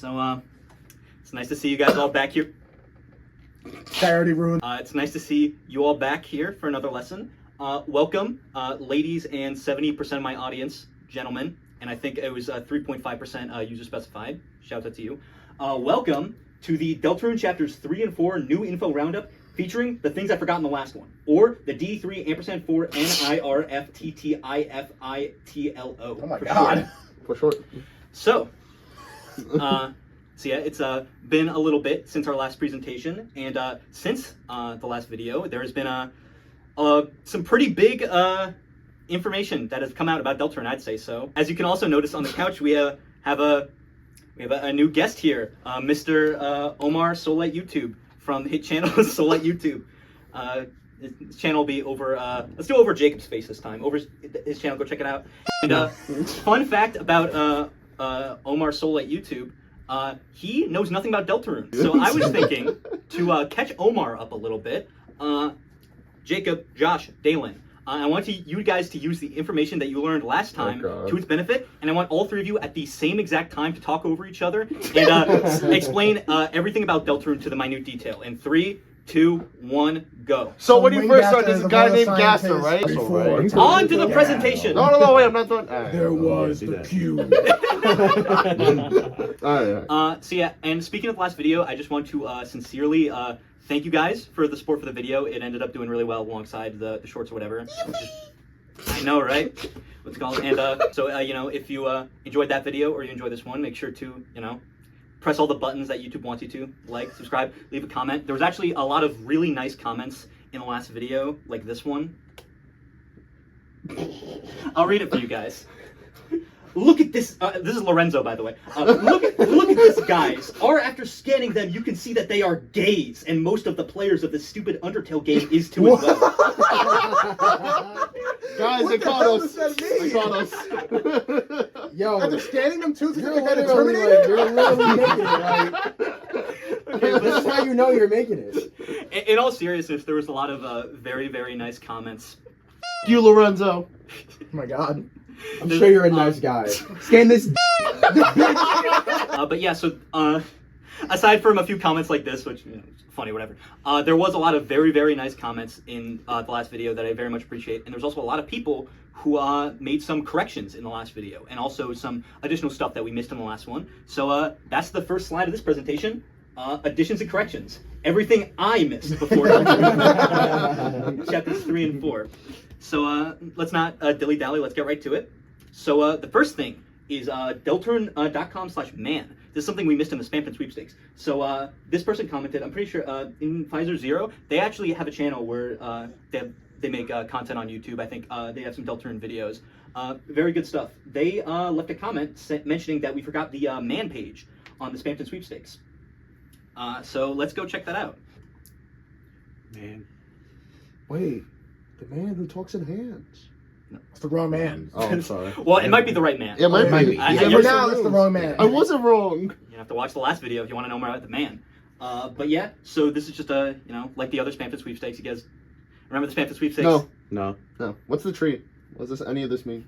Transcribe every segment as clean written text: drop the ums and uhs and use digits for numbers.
So, it's nice to see you guys all back here. I already ruined. It's nice to see you all back here for another lesson. Welcome, ladies and 70% of my audience, gentlemen, and I think it was 3.5% user specified. Shout out to you. Welcome to the Deltarune chapters 3 and 4 new info roundup featuring the things I forgot in the last one, or the D3 & 4 NIRFTTIFITLO. Oh my god. For short. So yeah, it's been a little bit since our last presentation, and since the last video, there has been some pretty big information that has come out about Deltarune, I'd say so. As you can also notice on the couch, we have a new guest here, Mr. Omar Soullight YouTube from the hit channel Soullight YouTube. His channel will be over, let's do over Jacob's face this time, over his channel, go check it out. And fun fact about Omar Soullight YouTube, he knows nothing about Deltarune. So I was thinking to catch Omar up a little bit, Jacob, Josh, Dalen, I want you guys to use the information that you learned last time to its benefit, and I want all three of you at the same exact time to talk over each other and explain everything about Deltarune to the minute detail. In 3, 2, 1, go. So when you first started, there's a guy named Gaster, right? On to the presentation. No, wait, I'm not done. There was the Q. So yeah, and speaking of the last video, I just want to sincerely thank you guys for the support for the video. It ended up doing really well alongside the shorts or whatever. I know, right? What's it called? And so you know, if you enjoyed that video or you enjoyed this one, make sure to, you know, press all the buttons that YouTube wants you to, like, subscribe, leave a comment. There was actually a lot of really nice comments in the last video, like this one. I'll read it for you guys. Look at this. This is Lorenzo, by the way. Look at this, guys. After scanning them, you can see that they are gays, and most of the players of this stupid Undertale game is too as well. Guys, they caught us. They caught us. Yo, after scanning them too, you're really making it, right? Okay, this is how you know you're making it. In all seriousness, there was a lot of very, very nice comments. You, Lorenzo. Oh my god. I'm sure you're a nice guy. Scan this. But yeah, so aside from a few comments like this, which, you know, funny, whatever, there was a lot of very, very nice comments in the last video that I very much appreciate, and there's also a lot of people who made some corrections in the last video, and also some additional stuff that we missed in the last one. So that's the first slide of this presentation. Additions and corrections. Everything I missed before chapters 3 and 4. So let's not dilly-dally, let's get right to it. So the first thing is Deltarune.com/man. This is something we missed in the Spamton sweepstakes. So this person commented, I'm pretty sure in Pfizer Zero, they actually have a channel where they make content on YouTube. I think they have some Deltarune videos. Very good stuff. They left a comment mentioning that we forgot the man page on the Spamton sweepstakes. So let's go check that out. Man. Wait, the man who talks in hands. No. It's the wrong man. Oh, I'm sorry. Well, it might be the right man. It might be. For now, it's the wrong man. I wasn't wrong. You have to watch the last video if you want to know more about the man. But yeah, so this is just you know, like the other Spamton sweepstakes. You guys remember the Spamton sweepstakes? No. What's the tree? What's this? Any of this mean?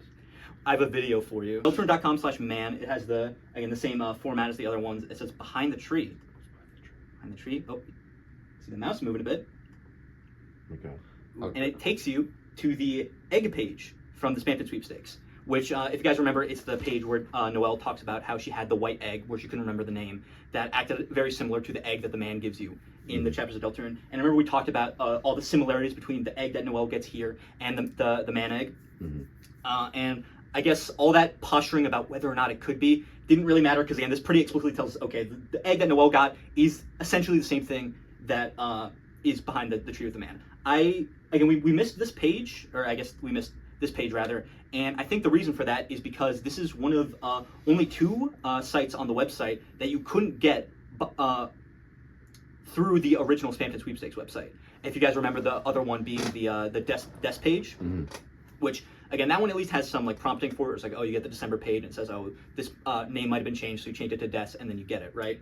I have a video for you. Deltarune.com/man. It has the same format as the other ones. It says behind the tree. Behind the tree. Oh, see the mouse moving a bit. Okay. And it takes you to the egg page from the Spamton sweepstakes, which, if you guys remember, it's the page where Noelle talks about how she had the white egg, where she couldn't remember the name, that acted very similar to the egg that the man gives you in the chapters of Deltarune. And remember we talked about all the similarities between the egg that Noelle gets here and the man egg. And I guess all that posturing about whether or not it could be didn't really matter, because again, this pretty explicitly tells us, okay, the egg that Noelle got is essentially the same thing that is behind the tree with the man. We missed this page, or I guess we missed this page rather, and I think the reason for that is because this is one of only 2 sites on the website that you couldn't get through the original Spamton sweepstakes website. If you guys remember the other one being the desk page, which again, that one at least has some like prompting for it. It's like, oh, you get the December page and it says, oh, this name might have been changed, so you change it to Des, and then you get it, right?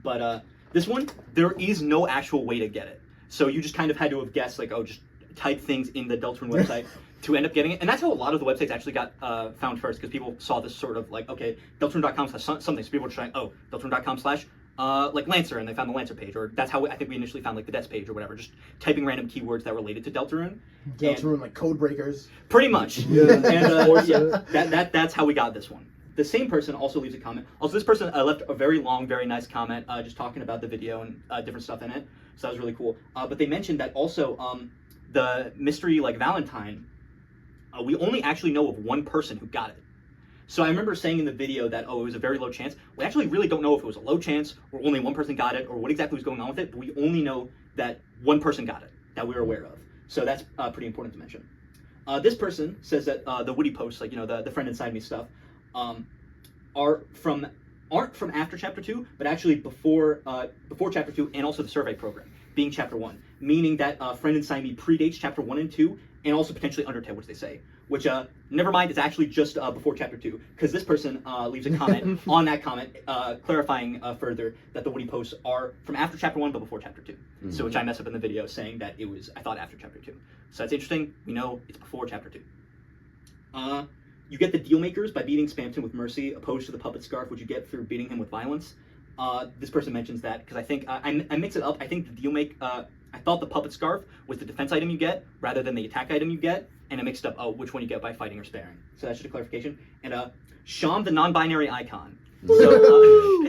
But this one, there is no actual way to get it. So you just kind of had to have guessed, like, oh, just type things in the Deltarune website to end up getting it. And that's how a lot of the websites actually got found first, because people saw this sort of like, okay, Deltarune.com/something. So people were trying, oh, Deltarune.com/ like Lancer, and they found the Lancer page, or that's how I think we initially found like the Deaths page or whatever, just typing random keywords that related to Deltarune. Deltarune, like code breakers. Pretty much. Yeah. And yeah, that's how we got this one. The same person also leaves a comment. Also, this person left a very long, very nice comment, just talking about the video and different stuff in it. So that was really cool. But they mentioned that also the mystery like Valentine, we only actually know of one person who got it. So I remember saying in the video that, oh, it was a very low chance. We actually really don't know if it was a low chance or only one person got it or what exactly was going on with it, but we only know that one person got it, that we were aware of. So that's pretty important to mention. This person says that the Woody posts, like, you know, the friend inside me stuff, aren't from after chapter 2, but actually before chapter 2, and also the survey program being chapter 1, meaning that friend inside me predates chapter 1 and 2, and also potentially Undertale, which they say, which never mind, it's actually just before chapter 2, because this person leaves a comment on that comment clarifying further that the Woody posts are from after chapter 1 but before chapter 2. Mm-hmm. So which I messed up in the video saying that it was, I thought, after chapter 2. So that's interesting. We know it's before chapter 2. You get the deal makers by beating Spamton with mercy, opposed to the puppet scarf, which you get through beating him with violence. This person mentions that because I think I mix it up. I think the deal I thought the puppet scarf was the defense item you get rather than the attack item you get, and I mixed up which one you get by fighting or sparing. So that's just a clarification. And Sham, the non-binary icon. So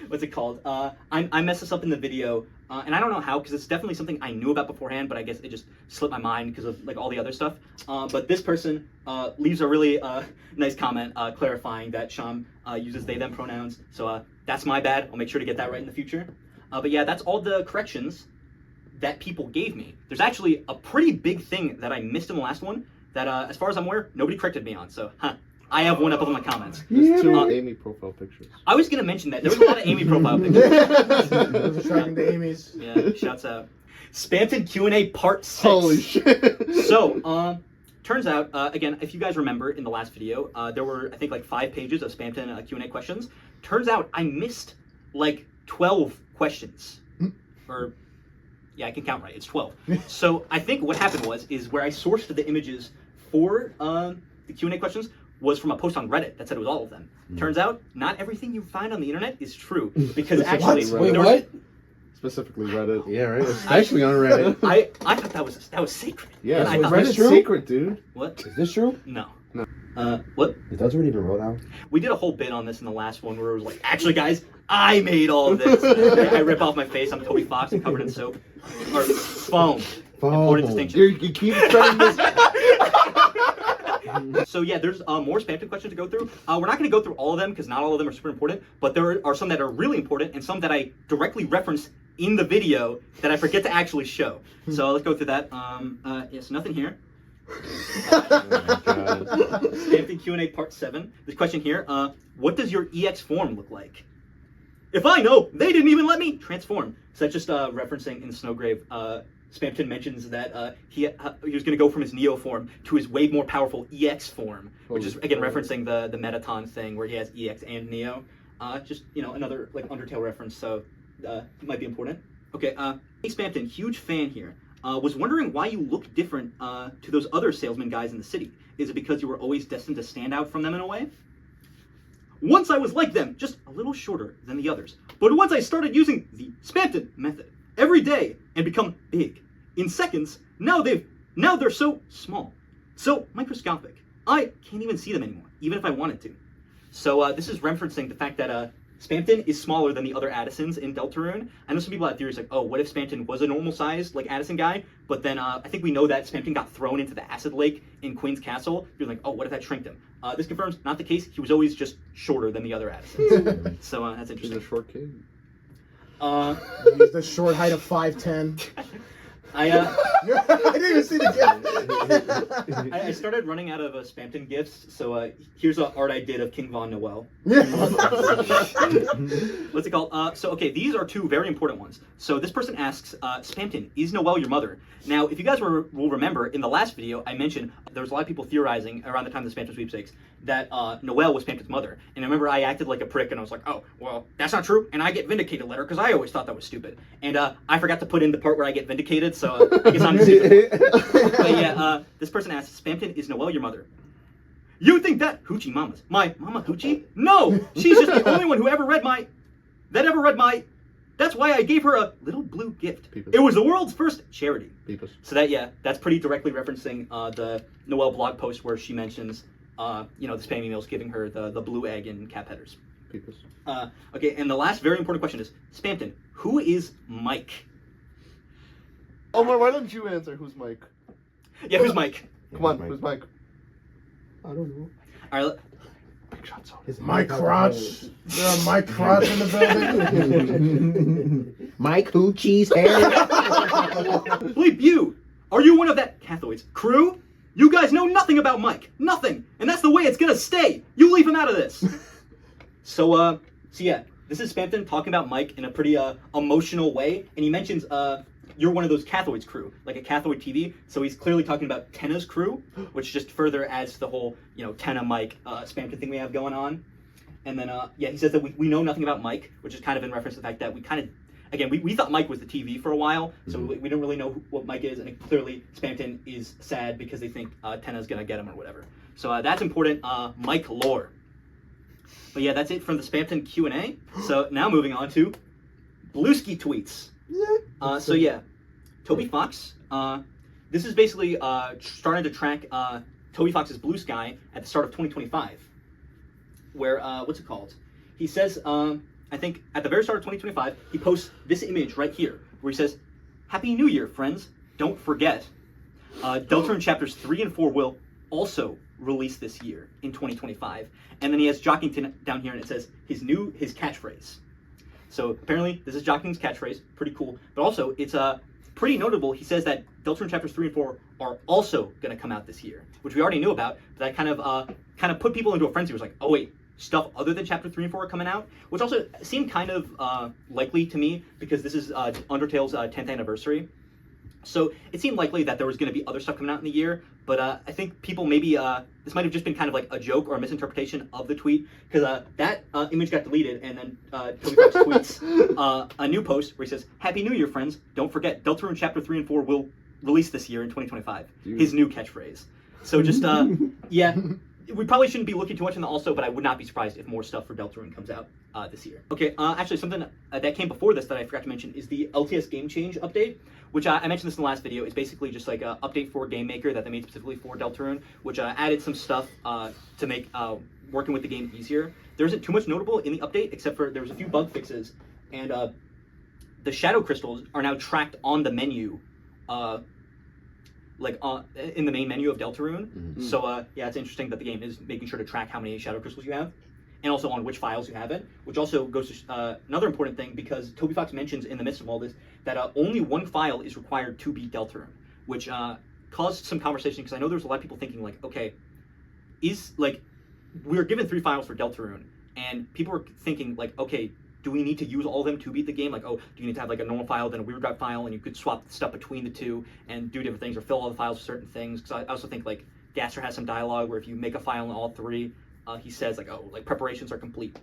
what's it called? I messed this up in the video, and I don't know how, because it's definitely something I knew about beforehand, but I guess it just slipped my mind because of like all the other stuff. But this person leaves a really nice comment clarifying that Sham uses they them pronouns. So that's my bad. I'll make sure to get that right in the future. But yeah, that's all the corrections that people gave me. There's actually a pretty big thing that I missed in the last one that, as far as I'm aware, nobody corrected me on. So, I have one up on my comments. There's 2 Amy profile pictures. I was gonna mention that. There was a lot of Amy profile pictures. Those are tracking the Amy's. Yeah, shouts out. Spamton Q&A part 6. Holy shit. So, turns out, again, if you guys remember in the last video, there were, I think, like 5 pages of Spamton Q&A questions. Turns out I missed like 12 questions. Or, yeah, I can count right. It's 12. So I think what happened is where I sourced the images for the Q&A questions was from a post on Reddit that said it was all of them. Turns out, not everything you find on the internet is true, because actually, Wait, what? Specifically Reddit. Yeah, right. Especially on Reddit. I thought that was sacred. Yeah, And I thought, Reddit's Reddit's true? secret, dude. what? Is this true? No. No. What? Is Deltarune even real now? We did a whole bit on this in the last one where it was like, actually, guys, I made all of this. I rip off my face. I'm Toby Fox and covered in soap or foam. Important distinction. You keep spreading this. So yeah, there's more Spamton questions to go through. We're not going to go through all of them because not all of them are super important, but there are some that are really important and some that I directly reference in the video that I forget to actually show. So let's go through that. Yes, nothing here. Spamton Q&A part 7. This question here, what does your EX form look like? If I know, they didn't even let me transform. So that's just referencing in Snowgrave, Spamton mentions that he was going to go from his Neo form to his way more powerful EX form, which is, again, referencing the Metaton thing where he has EX and Neo. Just, you know, another like Undertale reference, so it might be important. Okay, hey Spamton, huge fan here. Was wondering why you look different to those other salesman guys in the city. Is it because you were always destined to stand out from them in a way? Once I was like them, just a little shorter than the others. But once I started using the Spamton method every day and become big in seconds, now they're so small, so microscopic. I can't even see them anymore, even if I wanted to. So this is referencing the fact that Spamton is smaller than the other Addisons in Deltarune. I know some people have theories like, oh, what if Spamton was a normal-sized like Addison guy? But then I think we know that Spamton got thrown into the acid lake in Queen's Castle. You're like, oh, what if that shrinked him? This confirms not the case. He was always just shorter than the other Addisons. So that's He's interesting. a short kid. He's the short height of 5'10". I didn't even see the gift. I started running out of Spamton gifts, so here's an art I did of King Von Noelle. What's it called? So okay, these are 2 very important ones. So this person asks, Spamton, is Noelle your mother? Now, if you guys will remember, in the last video, I mentioned there was a lot of people theorizing around the time of the Spamton sweepstakes that Noelle was Spamton's mother. And I remember I acted like a prick, and I was like, oh, well, that's not true, and I get vindicated later, because I always thought that was stupid. And I forgot to put in the part where I get vindicated, so I guess I'm stupid. But yeah, this person asks, Spamton, is Noelle your mother? You think that? Hoochie mamas. My mama Hoochie? No! She's just the only one who ever read my... That's why I gave her a little blue gift. Peepus. It was the world's first charity. Peepus. So that's pretty directly referencing the Noelle blog post where she mentions, the spam emails giving her the blue egg and cap headers. Peepus. Okay, and the last very important question is, Spamton, who is Mike? Omar, why don't you answer who's Mike? Yeah, who's Mike? Come on, who's Mike? I don't know. All right, Big shot zone. His Mike Crotch. There a Mike Crotch in the building. Mike Hoochie's hair. Bleep you! Are you one of that Cathoid's crew? You guys know nothing about Mike. Nothing. And that's the way it's gonna stay. You leave him out of this. So yeah, this is Spamton talking about Mike in a pretty emotional way, and he mentions you're one of those Cathoid's crew, like a Cathoid TV. So he's clearly talking about Tenna's crew, which just further adds to the whole, Tenna Mike Spamton thing we have going on. And then he says that we know nothing about Mike, which is kind of in reference to the fact that we kind of, again, we thought Mike was the TV for a while, so we don't really know what Mike is, and clearly Spamton is sad because they think Tenna's gonna get him or whatever. So that's important Mike lore. But yeah, that's it from the Spamton Q&A. So now moving on to Blusky tweets. So yeah, Toby Fox. This is basically starting to track Toby Fox's Blue Sky at the start of 2025. Where what's it called? He says, I think at the very start of 2025, he posts this image right here, where he says, "Happy New Year, friends! Don't forget, Deltarune chapters 3 and 4 will also release this year in 2025." And then he has Jockington down here, and it says his catchphrase. So apparently this is Jockington's catchphrase, pretty cool. But also it's pretty notable. He says that Deltarune chapters 3 and 4 are also going to come out this year, which we already knew about. But that kind of put people into a frenzy. It was like, oh wait, stuff other than chapter 3 and 4 are coming out, which also seemed kind of likely to me because this is Undertale's 10th anniversary. So it seemed likely that there was going to be other stuff coming out in the year, but I think people maybe, this might have just been kind of like a joke or a misinterpretation of the tweet, because that image got deleted, and then Toby Fox tweets a new post where he says, "Happy New Year, friends. Don't forget, Deltarune Chapter 3 and 4 will release this year in 2025. Dude. His new catchphrase. So just, yeah, we probably shouldn't be looking too much in the also, but I would not be surprised if more stuff for Deltarune comes out this year. Okay, actually something that came before this that I forgot to mention is the LTS game change update, which I mentioned this in the last video. Is basically just like an update for Game Maker that they made specifically for Deltarune, which added some stuff to make working with the game easier. There isn't too much notable in the update, except for there was a few bug fixes, and the shadow crystals are now tracked on the menu, in the main menu of Deltarune. Mm-hmm. So yeah, it's interesting that the game is making sure to track how many shadow crystals you have, and also on which files you have it, which also goes to another important thing, because Toby Fox mentions in the midst of all this that only one file is required to beat Deltarune, which caused some conversation, because I know there's a lot of people thinking like, okay, we're given 3 files for Deltarune, and people were thinking like, okay, do we need to use all of them to beat the game? Like, oh, do you need to have like a normal file, then a weird drive file, and you could swap stuff between the two and do different things, or fill all the files with certain things? Because I also think like Gaster has some dialogue where if you make a file in all 3, he says like, oh, like preparations are complete.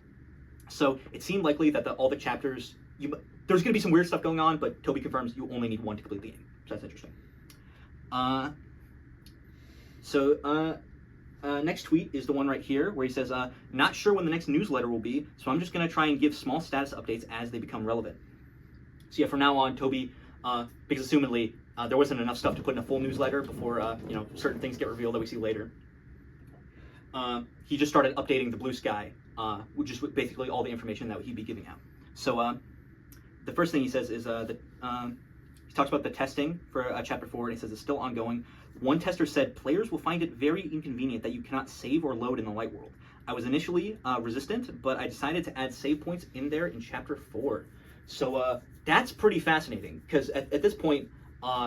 So it seemed likely that all the chapters, there's going to be some weird stuff going on, but Toby confirms you only need 1 to complete the game. So that's interesting. Next tweet is the one right here where he says, "Not sure when the next newsletter will be, so I'm just going to try and give small status updates as they become relevant." So yeah, from now on, Toby, because assumedly there wasn't enough stuff to put in a full newsletter before certain things get revealed that we see later. He just started updating the Blue Sky, which is basically all the information that he'd be giving out. So the first thing he says is he talks about the testing for Chapter 4, and he says it's still ongoing. One tester said, "Players will find it very inconvenient that you cannot save or load in the light world. I was initially resistant, but I decided to add save points in there in Chapter 4. So that's pretty fascinating, because at this point,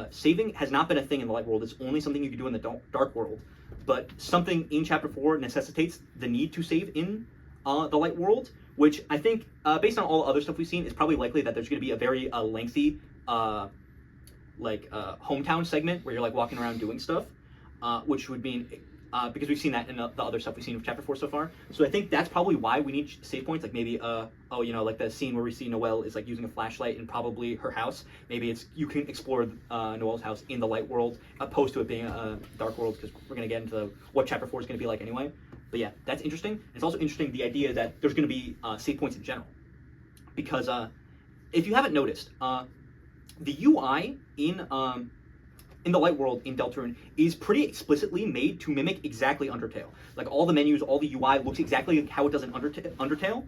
saving has not been a thing in the light world. It's only something you can do in the dark world. But something in Chapter 4 necessitates the need to save in the light world, which I think, based on all the other stuff we've seen, it's probably likely that there's going to be a very lengthy hometown segment where you're like walking around doing stuff, which would mean because we've seen that in the other stuff we've seen with Chapter 4 so far. So I think that's probably why we need save points, like maybe, like the scene where we see Noelle is like using a flashlight in probably her house. Maybe it's you can explore Noelle's house in the light world, opposed to it being a dark world, because we're going to get into what Chapter 4 is going to be like anyway. But yeah, that's interesting. It's also interesting the idea that there's going to be save points in general. Because if you haven't noticed, the UI in the light world in Deltarune is pretty explicitly made to mimic exactly Undertale. Like all the menus, all the UI looks exactly like how it does in Undertale.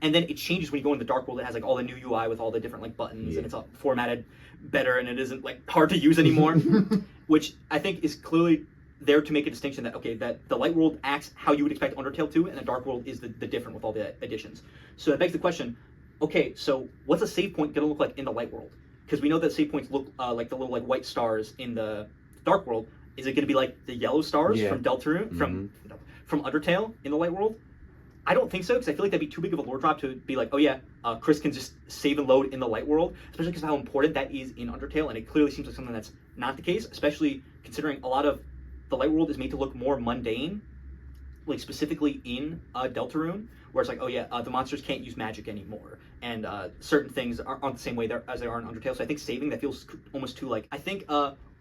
And then it changes when you go in the dark world. It has like all the new UI with all the different like buttons, and it's formatted better, and it isn't like hard to use anymore. Which I think is clearly there to make a distinction that, okay, that the light world acts how you would expect Undertale to, and the dark world is the different with all the additions. So it begs the question, okay, so what's a save point gonna look like in the light world? Because we know that save points look like the little like white stars in the dark world. Is it gonna be like the yellow stars from Deltarune, from Undertale in the light world? I don't think so, because I feel like that'd be too big of a lore drop to be like, oh yeah, Chris can just save and load in the light world, especially because of how important that is in Undertale, and it clearly seems like something that's not the case, especially considering a lot of the light world is made to look more mundane, like specifically in Deltarune, where it's like, oh yeah, the monsters can't use magic anymore, and certain things aren't the same way as they are in Undertale. So I think saving that feels almost too like, I think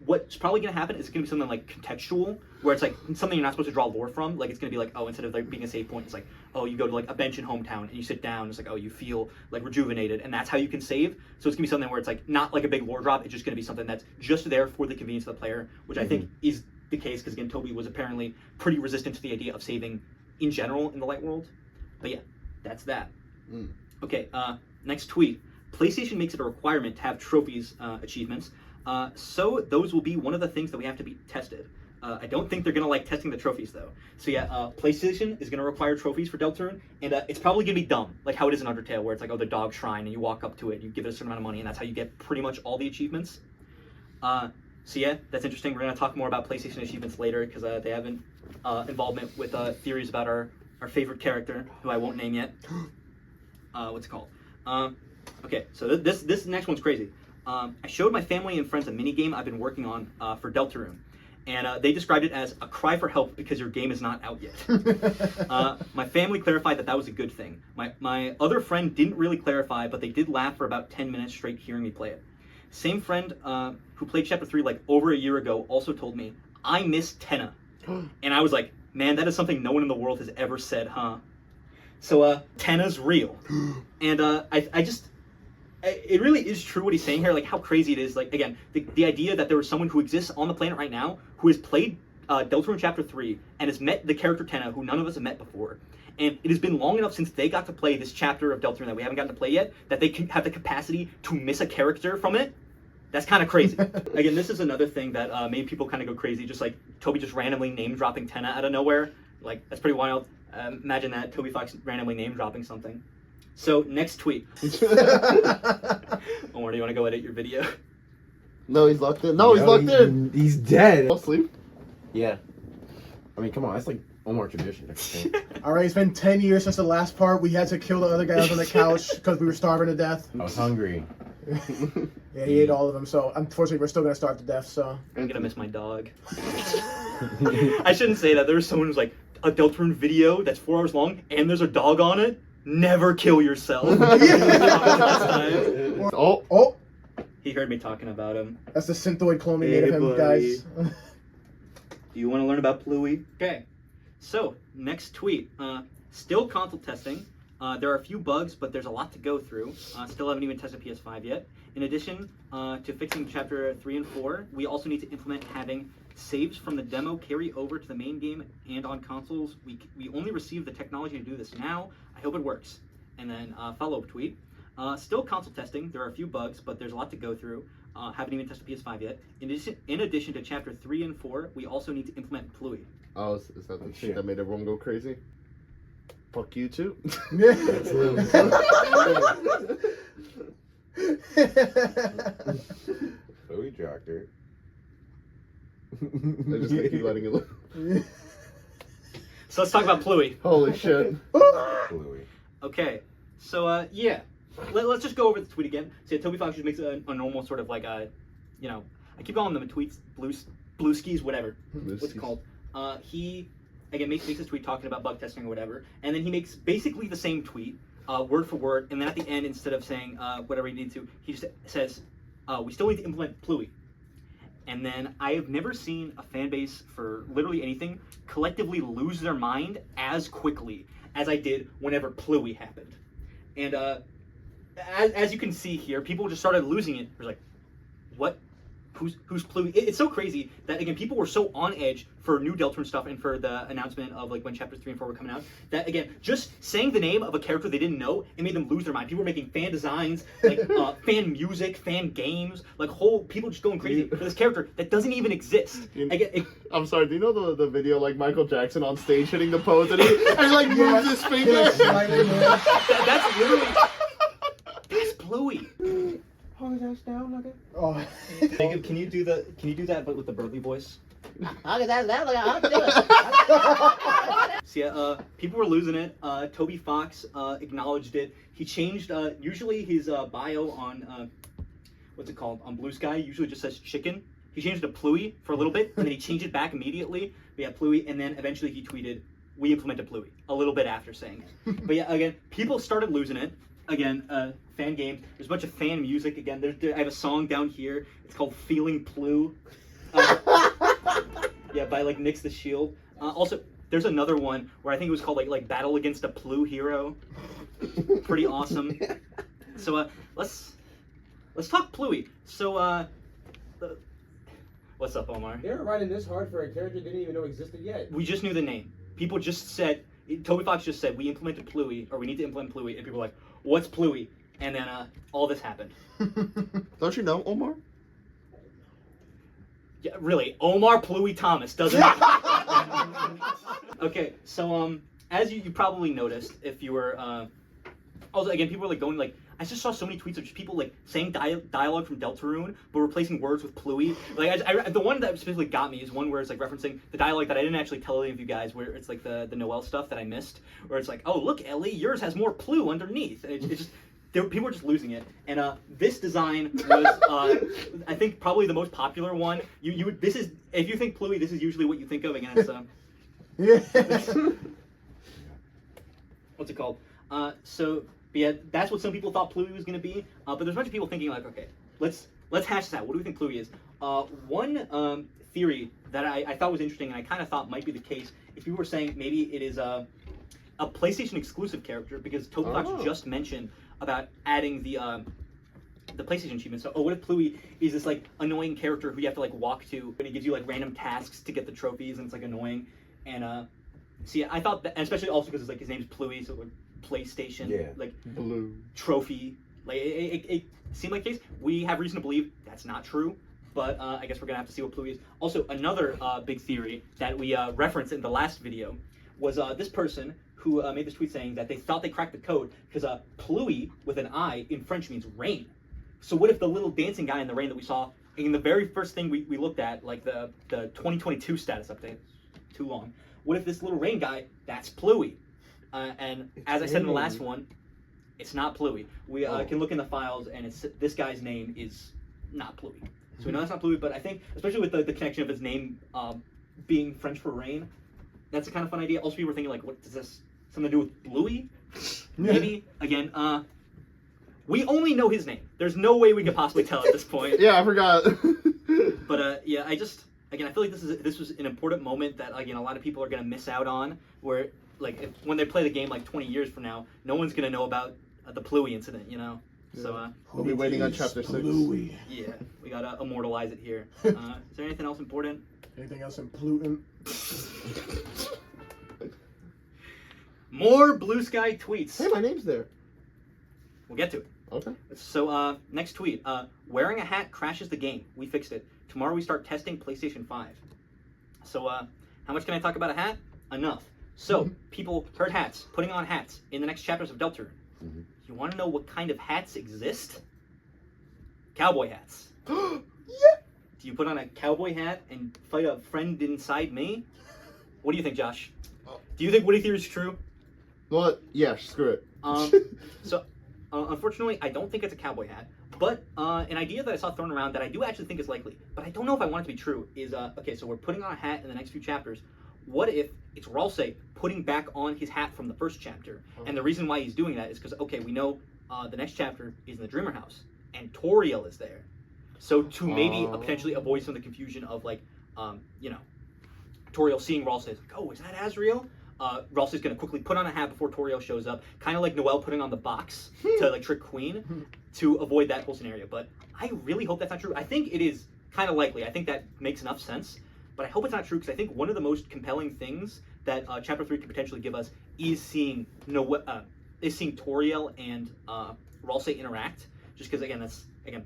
what's probably going to happen is it's going to be something like contextual, where it's like something you're not supposed to draw lore from. Like it's going to be like, oh, instead of like being a save point, it's like, oh, you go to like a bench in hometown and you sit down. It's like, oh, you feel like rejuvenated, and that's how you can save. So it's going to be something where it's like not like a big lore drop. It's just going to be something that's just there for the convenience of the player, which I think is the case, because again, Toby was apparently pretty resistant to the idea of saving in general in the light world. But yeah, that's that. Okay, next tweet. PlayStation makes it a requirement to have trophies achievements, so those will be one of the things that we have to be tested. I don't think they're gonna like testing the trophies though. So yeah, PlayStation is gonna require trophies for Deltarune, and it's probably gonna be dumb, like how it is in Undertale, where it's like, oh, the dog shrine, and you walk up to it, you give it a certain amount of money, and that's how you get pretty much all the achievements. So yeah, that's interesting. We're gonna talk more about PlayStation achievements later, because they have involvement with theories about our favorite character, who I won't name yet. What's it called? Okay, so this next one's crazy. I showed my family and friends a mini game I've been working on for Deltarune, and they described it as a cry for help because your game is not out yet. My family clarified that was a good thing. My other friend didn't really clarify, but they did laugh for about 10 minutes straight hearing me play it. Same friend who played Chapter 3 like over a year ago also told me, I miss Tenna. And I was like, man, that is something no one in the world has ever said, huh? So Tenna's real. And it really is true what he's saying here, like how crazy it is. Like, again, the idea that there was someone who exists on the planet right now who has played Deltarune Chapter 3 and has met the character Tenna, who none of us have met before. And it has been long enough since they got to play this chapter of Deltarune that we haven't gotten to play yet, that they can have the capacity to miss a character from it. That's kind of crazy. Again, this is another thing that made people kind of go crazy, just like Toby just randomly name-dropping Tenna out of nowhere. Like, that's pretty wild. Imagine that, Toby Fox randomly name-dropping something. So, next tweet. Omar, do you want to go edit your video? No, he's locked in. No, he's locked in. He's dead. Fall asleep. Yeah. I mean, come on, that's like Omar tradition. Alright, it's been 10 years since the last part. We had to kill the other guys on the couch because we were starving to death. I was hungry. Yeah, he ate all of them, so unfortunately we're still gonna starve to death, so. I'm gonna miss my dog. I shouldn't say that. There was someone who's like, a Deltarune video that's 4 hours long, and there's a dog on it? Never kill yourself. Oh! He heard me talking about him. That's the synthoid clone we made of him, guys. Do you want to learn about Pluey? Okay. So, next tweet. Still console testing. There are a few bugs, but there's a lot to go through. Still haven't even tested PS5 yet. In addition to fixing Chapter 3 and 4, we also need to implement having saves from the demo carry over to the main game and on consoles. We only received the technology to do this now. I hope it works. And then follow-up tweet. Still console testing. There are a few bugs, but there's a lot to go through. Haven't even tested PS5 yet. In addition to Chapter 3 and 4, we also need to implement Pluey. Oh, is that the shit that made everyone go crazy? Fuck you too. Pluey Jocker. I just gotta keep letting it look. So let's talk about Pluey. Holy shit. Pluey. Okay, so yeah, let's just go over the tweet again. So yeah, Toby Fox just makes a normal sort of like I keep calling them tweets, blue skis, whatever. What's it called? he again makes this tweet talking about bug testing or whatever, and then he makes basically the same tweet, word for word, and then at the end, instead of saying whatever he needs to, he just says, we still need to implement Pluey. And then I have never seen a fan base for literally anything collectively lose their mind as quickly as I did whenever Pluey happened. And as you can see here, people just started losing it. They're like, what? Who's Pluey? It's so crazy that, again, people were so on edge for new Deltarune stuff and for the announcement of like when chapters 3 and 4 were coming out, that again, just saying the name of a character they didn't know, it made them lose their mind. People were making fan designs, like fan music, fan games, like people just going crazy for this character that doesn't even exist. I'm sorry, do you know the video like Michael Jackson on stage hitting the pose and he like moves his finger? That's literally that's Pluey. Oh. Jacob, can you do that but with the Burley voice? So yeah, people were losing it. Toby Fox acknowledged it. He changed usually his bio on what's it called, on Blue Sky usually just says chicken. He changed it to Pluey for a little bit, and then he changed it back immediately. But yeah, Pluey, and then eventually he tweeted, "We implemented Pluey," a little bit after saying it. But yeah, again, people started losing it. Again, fan games. There's a bunch of fan music. Again, I have a song down here. It's called "Feeling Plu." Yeah, by like Nyx the Shield. Also, there's another one where I think it was called like Battle Against a Plu Hero. Pretty awesome. So let's talk Pluey. So what's up, Omar? They were writing this hard for a character they didn't even know existed yet. We just knew the name. People just said, Toby Fox just said, we implemented Pluey, or we need to implement Pluey, and people were like, what's Pluey? And then all this happened. Don't you know, Omar? Yeah, really, Omar Pluey Thomas doesn't. Okay, so as you probably noticed, if you were also again, people were like going like, I just saw so many tweets of just people like saying dialogue from Deltarune, but replacing words with Pluey. Like the one that specifically got me is one where it's like referencing the dialogue that I didn't actually tell any of you guys, where it's like the Noelle stuff that I missed, where it's like, oh look, Ellie, yours has more Plu underneath. And it's just. People were just losing it, and this design was, I think, probably the most popular one. This is, if you think Pluey, this is usually what you think of. Again, it's what's it called? So yeah, that's what some people thought Pluey was going to be. But there's a bunch of people thinking like, okay, let's hash this out. What do we think Pluey is? One theory that I thought was interesting, and I kind of thought might be the case, is people were saying maybe it is a PlayStation exclusive character, because Toby Fox just mentioned about adding the PlayStation achievement. So, what if Pluey is this like annoying character who you have to like walk to, and he gives you like random tasks to get the trophies, and it's like annoying. And see, I thought that, and especially also because it's like his name's Pluey, so like PlayStation, like Blue trophy. Like it seemed like a case. We have reason to believe that's not true, but I guess we're gonna have to see what Pluey is. Also, another big theory that we referenced in the last video was this person who made this tweet saying that they thought they cracked the code because Pluey with an I in French means rain. So what if the little dancing guy in the rain that we saw in the very first thing we looked at, like the 2022 status update, too long, what if this little rain guy, that's Pluey? And as I said in the last one, it's not Pluey. We can look in the files, and this guy's name is not Pluey. So we know that's not Pluey, but I think, especially with the connection of his name being French for rain, that's a kind of fun idea. Also, people were thinking, like, what does this something to do with Bluey? Maybe. Again, we only know his name. There's no way we could possibly tell at this point. Yeah, I forgot. But yeah, I feel like this was an important moment that, again, a lot of people are gonna miss out on. Where like when they play the game like 20 years from now, no one's gonna know about the Pluey incident, you know. Yeah. So we'll be waiting on chapter 6. Pluey. Yeah, we gotta immortalize it here. Is there anything else important? Anything else important? More Blue Sky tweets. Hey, my name's there. We'll get to it. Okay. So, next tweet. Wearing a hat crashes the game. We fixed it. Tomorrow we start testing PlayStation 5. So, how much can I talk about a hat? Enough. So, people heard hats, putting on hats in the next chapters of Deltarune. You want to know what kind of hats exist? Cowboy hats. Yeah. Do you put on a cowboy hat and fight a friend inside me? What do you think, Josh? Do you think Woody Theory is true? Well, yeah, screw it. So, unfortunately, I don't think it's a cowboy hat. But an idea that I saw thrown around that I do actually think is likely, but I don't know if I want it to be true, is, okay, so we're putting on a hat in the next few chapters. what if it's Ralsei putting back on his hat from the first chapter? And the reason why he's doing that is because, okay, we know the next chapter is in the Dreamer House, and Toriel is there. So to maybe potentially avoid some of the confusion of like, you know, Toriel seeing Ralsei, like, oh, is that Azrael? Ralsei's gonna quickly put on a hat before Toriel shows up, kind of like Noelle putting on the box to like trick Queen, to avoid that whole scenario. But I really hope that's not true. I think it is kind of likely. I think that makes enough sense, but I hope it's not true, because I think one of the most compelling things that Chapter 3 could potentially give us is seeing Toriel and Ralsei interact. Just because that's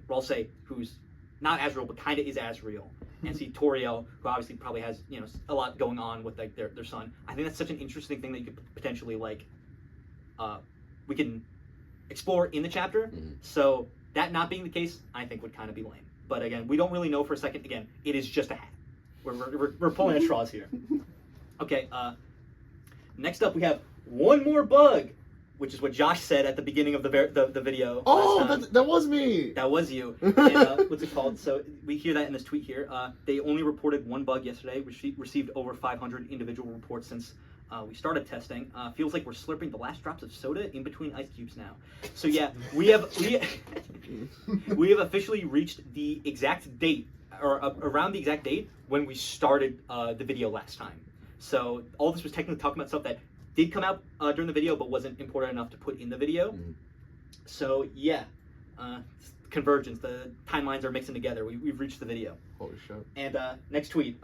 Ralsei, who's not Azrael but kind of is Azrael, and see Toriel, who obviously probably has, you know, a lot going on with like their son. I think that's such an interesting thing that you could potentially like we can explore in the chapter. So that not being the case, I think would kind of be lame. But again, we don't really know for a second. Again, it is just a hat. We're pulling at straws here. Okay. Next up, we have one more bug, which is what Josh said at the beginning of the video. Oh, that was me. That was you. And, what's it called? So we hear that in this tweet here. They only reported one bug yesterday. Received over 500 individual reports since we started testing. Feels like we're slurping the last drops of soda in between ice cubes now. So yeah, we have officially reached the exact date, or around the exact date when we started the video last time. So all this was technically talking about stuff that did come out during the video but wasn't important enough to put in the video. So yeah, convergence, the timelines are mixing together. We've reached the video. Holy shit. And next tweet,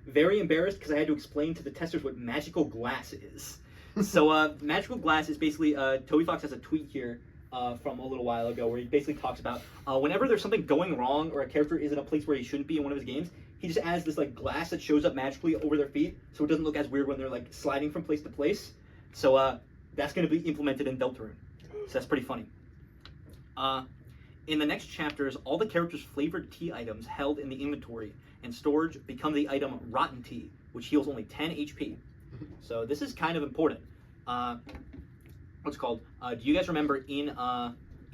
very embarrassed because I had to explain to the testers what magical glass is. So magical glass is basically, Toby Fox has a tweet here from a little while ago where he basically talks about whenever there's something going wrong or a character is in a place where he shouldn't be in one of his games, he just adds this like glass that shows up magically over their feet, so it doesn't look as weird when they're like sliding from place to place. So that's going to be implemented in Deltarune. So that's pretty funny. In the next chapters, all the characters' flavored tea items held in the inventory and storage become the item Rotten Tea, which heals only 10 HP. So this is kind of important. What's it called? Do you guys remember in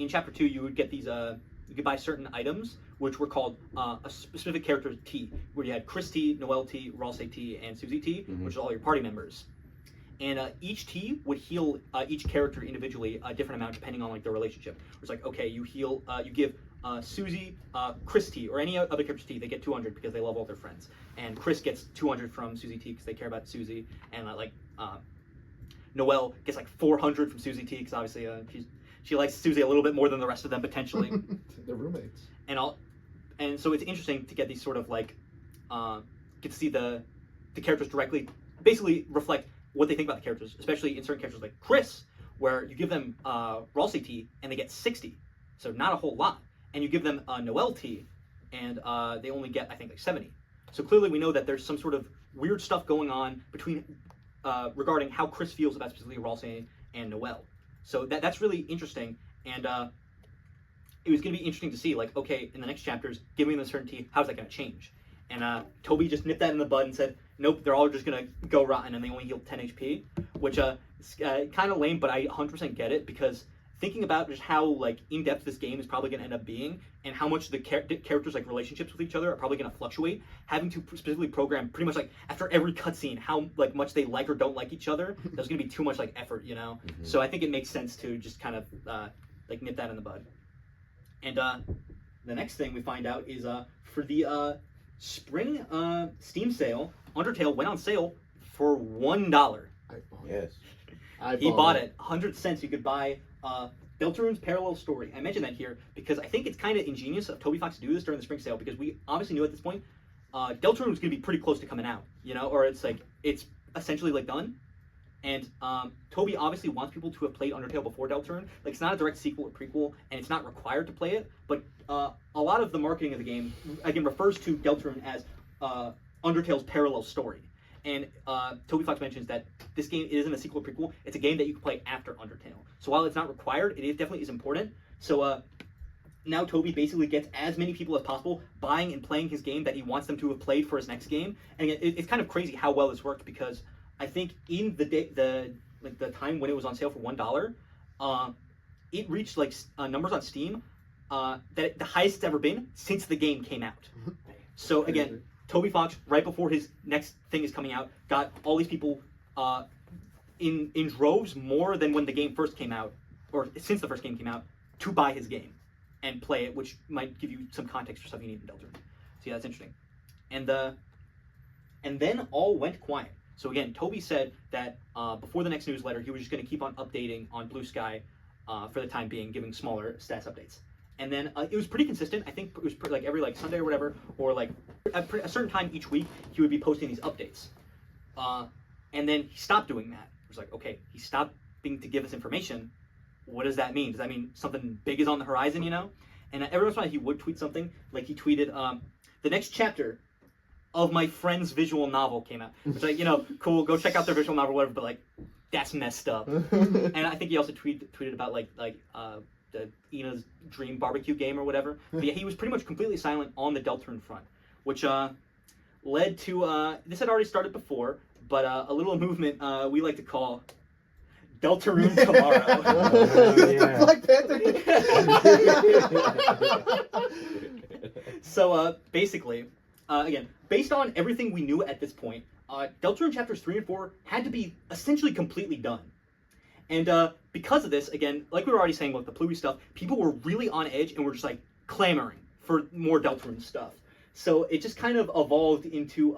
chapter 2 you would get these you could buy certain items which were called a specific character's tea, where you had Chris tea, Noelle tea, Ralsei tea, and Susie tea, which are all your party members. And each tea would heal each character individually a different amount depending on like their relationship. It's like, okay, you heal, you give Susie Chris tea, or any other character's tea, they get 200 because they love all their friends, and Chris gets 200 from Susie tea because they care about Susie, and Noelle gets like 400 from Susie T because obviously she likes Susie a little bit more than the rest of them potentially. They're roommates. And so it's interesting to get these sort of like get to see the characters directly, basically reflect what they think about the characters, especially in certain characters like Chris, where you give them Ralsei T and they get 60, so not a whole lot, and you give them Noelle T and they only get I think like 70. So clearly we know that there's some sort of weird stuff going on between. Regarding how Chris feels about specifically Ralsei and Noelle. So that's really interesting, and it was going to be interesting to see, like, okay, in the next chapters, giving them certainty, how's that going to change? And Toby just nipped that in the bud and said, nope, they're all just going to go rotten, and they only heal 10 HP, which is kind of lame, but I 100% get it, because thinking about just how like in-depth this game is probably going to end up being, and how much the characters like relationships with each other are probably going to fluctuate, having to specifically program pretty much like after every cutscene how like much they like or don't like each other, there's going to be too much like effort, you know. So I think it makes sense to just kind of like nip that in the bud. And the next thing we find out is for the spring Steam sale, Undertale went on sale for $1. Yes. He bought it 100 cents. You could buy Deltarune's Parallel Story. I mentioned that here because I think it's kind of ingenious of Toby Fox to do this during the spring sale, because we obviously knew at this point Deltarune was going to be pretty close to coming out, you know, or it's like it's essentially like done. And Toby obviously wants people to have played Undertale before Deltarune. Like, it's not a direct sequel or prequel, and it's not required to play it, but a lot of the marketing of the game again refers to Deltarune as Undertale's Parallel Story. And Toby Fox mentions that this game isn't a sequel or prequel. It's a game that you can play after Undertale. So while it's not required, it definitely is important. So now Toby basically gets as many people as possible buying and playing his game that he wants them to have played for his next game. And it's kind of crazy how well this worked, because I think in the time when it was on sale for $1, it reached like numbers on Steam that the highest it's ever been since the game came out. So again, Toby Fox, right before his next thing is coming out, got all these people in droves more than when the game first came out, or since the first game came out, to buy his game and play it, which might give you some context for stuff you need in Deltarune. So yeah, that's interesting. And then all went quiet. So again, Toby said that before the next newsletter, he was just going to keep on updating on Blue Sky for the time being, giving smaller stats updates. And then it was pretty consistent. I think it was like every like Sunday or whatever, or like at a certain time each week, he would be posting these updates. And then he stopped doing that. It was like, okay, he stopped being to give us information. What does that mean? Does that mean something big is on the horizon, you know? And every once in a while he would tweet something. Like he tweeted, the next chapter of my friend's visual novel came out. It's like, you know, cool, go check out their visual novel or whatever, but like, that's messed up. And I think he also tweeted about like the Ina's Dream barbecue game or whatever. But yeah, he was pretty much completely silent on the Deltarune front, which led to, this had already started before, but a little movement we like to call Deltarune Tomorrow. Yeah. Black Panther. So basically, again, based on everything we knew at this point, Deltarune chapters 3 and 4 had to be essentially completely done. And because of this, again, like we were already saying with the Pluey stuff, people were really on edge and were just like clamoring for more Deltarune stuff. So it just kind of evolved into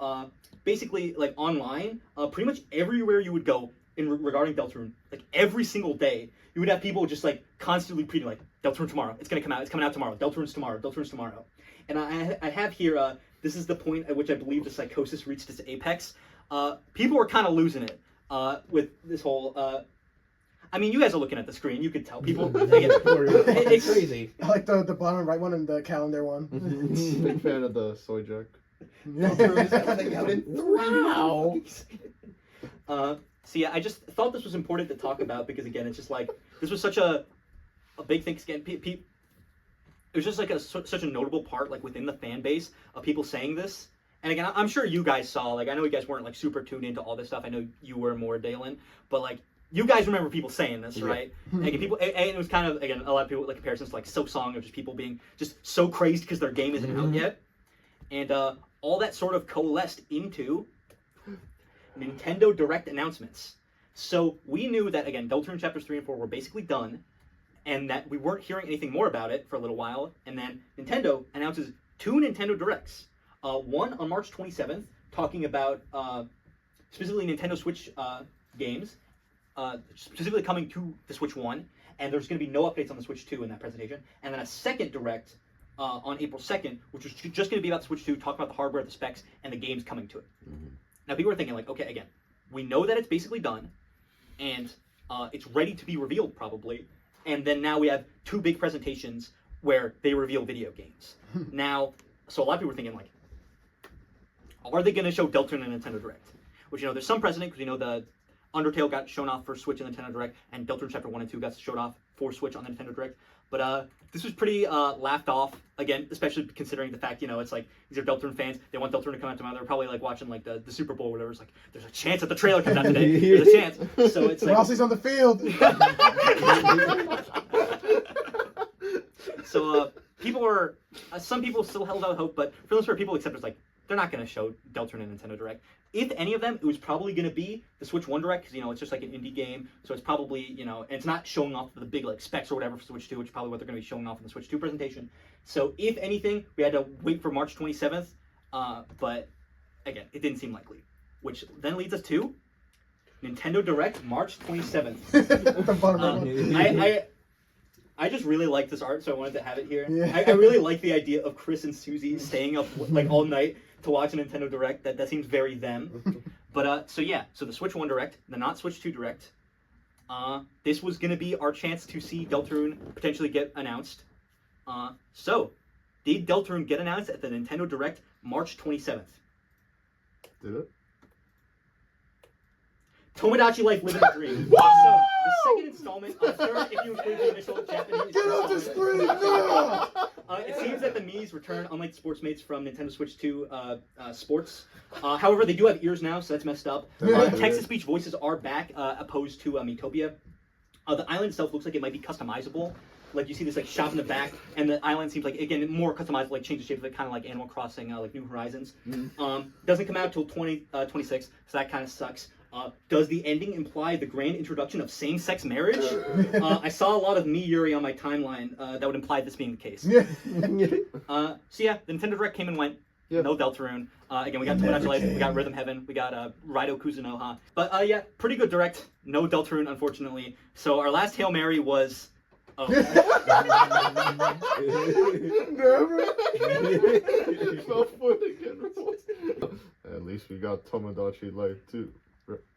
basically like online, pretty much everywhere you would go regarding Deltarune, like every single day, you would have people just like constantly tweeting like, Deltarune tomorrow, it's gonna come out, it's coming out tomorrow, Deltarune's tomorrow, Deltarune's tomorrow. And I have here, this is the point at which I believe the psychosis reached its apex. People were kind of losing it with this whole, I mean, you guys are looking at the screen, you could tell people, it's crazy. I like the bottom right one and the calendar one. Big fan of the soy jack. Deltarune is coming out in 3 weeks. So yeah, I just thought this was important to talk about because again, it's just like, this was such a big thing. Again, it was just like such a notable part like within the fan base of people saying this. And again, I'm sure you guys saw, like, I know you guys weren't like super tuned into all this stuff. I know you were more, Dalen, but like, you guys remember people saying this, right? And again, and it was kind of, again, a lot of people like comparisons to like Silk Song of just people being just so crazed because their game isn't out yet. And all that sort of coalesced into Nintendo Direct announcements. So we knew that, again, Deltarune chapters 3 and 4 were basically done, and that we weren't hearing anything more about it for a little while, and then Nintendo announces 2 Nintendo Directs. One on March 27th, talking about specifically Nintendo Switch games, specifically coming to the Switch 1, and there's going to be no updates on the Switch 2 in that presentation, and then a second Direct on April 2nd, which was just going to be about the Switch 2, talk about the hardware, the specs, and the games coming to it. Now, people are thinking, like, okay, again, we know that it's basically done, and it's ready to be revealed, probably, and then now we have 2 big presentations where they reveal video games. Now, so a lot of people are thinking, like, are they going to show Deltarune in Nintendo Direct? Which, you know, there's some precedent, because, you know, the Undertale got shown off for Switch in the Nintendo Direct, and Deltarune Chapter 1 and 2 got shown off for Switch on the Nintendo Direct. But this was pretty laughed off, again, especially considering the fact, you know, it's like, these are Deltarune fans, they want Deltarune to come out tomorrow, they're probably like watching like the Super Bowl or whatever, it's like, there's a chance that the trailer comes out today, there's a chance. So it's like... Rossi's on the field! So people are, some people still held out hope, but for the most part, people accept it's like, they're not going to show Deltarune in Nintendo Direct. If any of them, it was probably going to be the Switch 1 Direct, because, you know, it's just like an indie game, so it's probably, you know, and it's not showing off the big, like, specs or whatever for Switch 2, which is probably what they're going to be showing off in the Switch 2 presentation. So, if anything, we had to wait for March 27th, but, again, it didn't seem likely. Which then leads us to Nintendo Direct, March 27th. The bottom right one. I just really like this art, so I wanted to have it here. Yeah. I really like the idea of Chris and Susie staying up, like, all night to watch a Nintendo Direct. That seems very them. But so yeah, so the Switch 1 Direct, the not Switch 2 Direct. This was gonna be our chance to see Deltarune potentially get announced. So did Deltarune get announced at the Nintendo Direct March 27th? Did it? Tomodachi Life Living the Dream. So the second installment, third if you include the initial Japanese. Get off the screen now! It seems that the Mii's return, unlike the Sportsmates from Nintendo Switch 2 Sports. However, they do have ears now, so that's messed up. Text-to-speech voices are back, opposed to Miitopia. The island itself looks like it might be customizable. like you see this like shop in the back, and the island seems like again more customized, like change the shape of it, kind of like Animal Crossing, like New Horizons. Doesn't come out till 2026, so that kind of sucks. Does the ending imply the grand introduction of same-sex marriage? I saw a lot of me Yuri on my timeline that would imply this being the case. So yeah, the Nintendo Direct came and went. Yeah. No Deltarune. Again, we got Tomodachi Life, we got Rhythm Heaven, we got Raido Kuzunoha. But yeah, pretty good Direct. No Deltarune, unfortunately. So our last Hail Mary was... Oh. Never. At least we got Tomodachi Life too.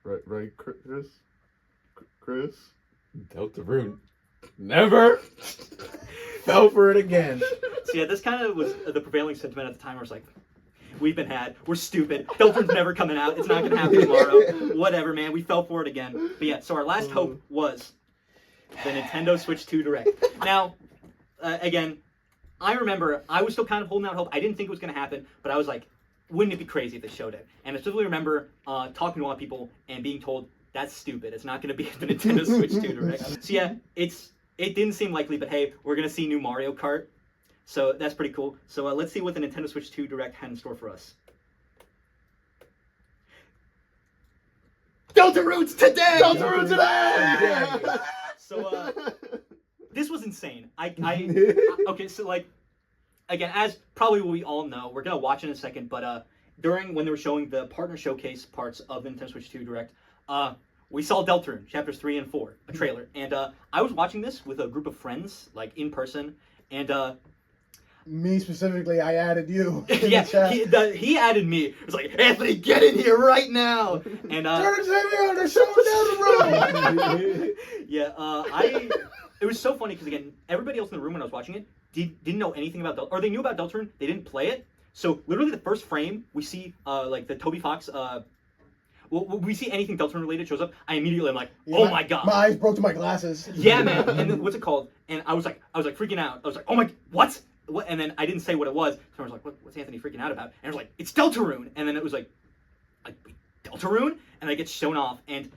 Right, Chris? Chris? Deltarune never fell for it again. So yeah, this kind of was the prevailing sentiment at the time. Where it's like, we've been had. We're stupid. Deltarune's never coming out. It's not going to happen tomorrow. Whatever, man. We fell for it again. But yeah, so our last hope was the Nintendo Switch 2 Direct. Now, again, I remember I was still kind of holding out hope. I didn't think it was going to happen, but I was like, wouldn't it be crazy if they showed it? And I specifically remember talking to a lot of people and being told, that's stupid. It's not going to be the Nintendo Switch 2 Direct. So yeah, it didn't seem likely, but hey, we're going to see new Mario Kart. So that's pretty cool. So let's see what the Nintendo Switch 2 Direct had in store for us. Deltarune's today! Deltarune today! So this was insane. Okay, so like, again, as probably we all know, we're gonna watch in a second, but when they were showing the partner showcase parts of the Nintendo Switch 2 Direct, we saw Deltarune chapters 3 and 4, a trailer, and I was watching this with a group of friends, like in person, and me specifically, I added you. yeah, he added me. It was like, Anthony, get in here right now, and turn the TV on, they're showing down the road. Yeah, it was so funny because again, everybody else in the room when I was watching it didn't know anything about or they knew about Deltarune, they didn't play it. So literally the first frame we see like the Toby Fox we see anything Deltarune related shows up, I immediately am like, oh my god. My eyes broke to my glasses. Yeah, man. And then what's it called? And I was like freaking out. I was like, oh my, what? And then I didn't say what it was. So I was like, what's Anthony freaking out about? And I was like, it's Deltarune. And then it was like Deltarune? And I get shown off, and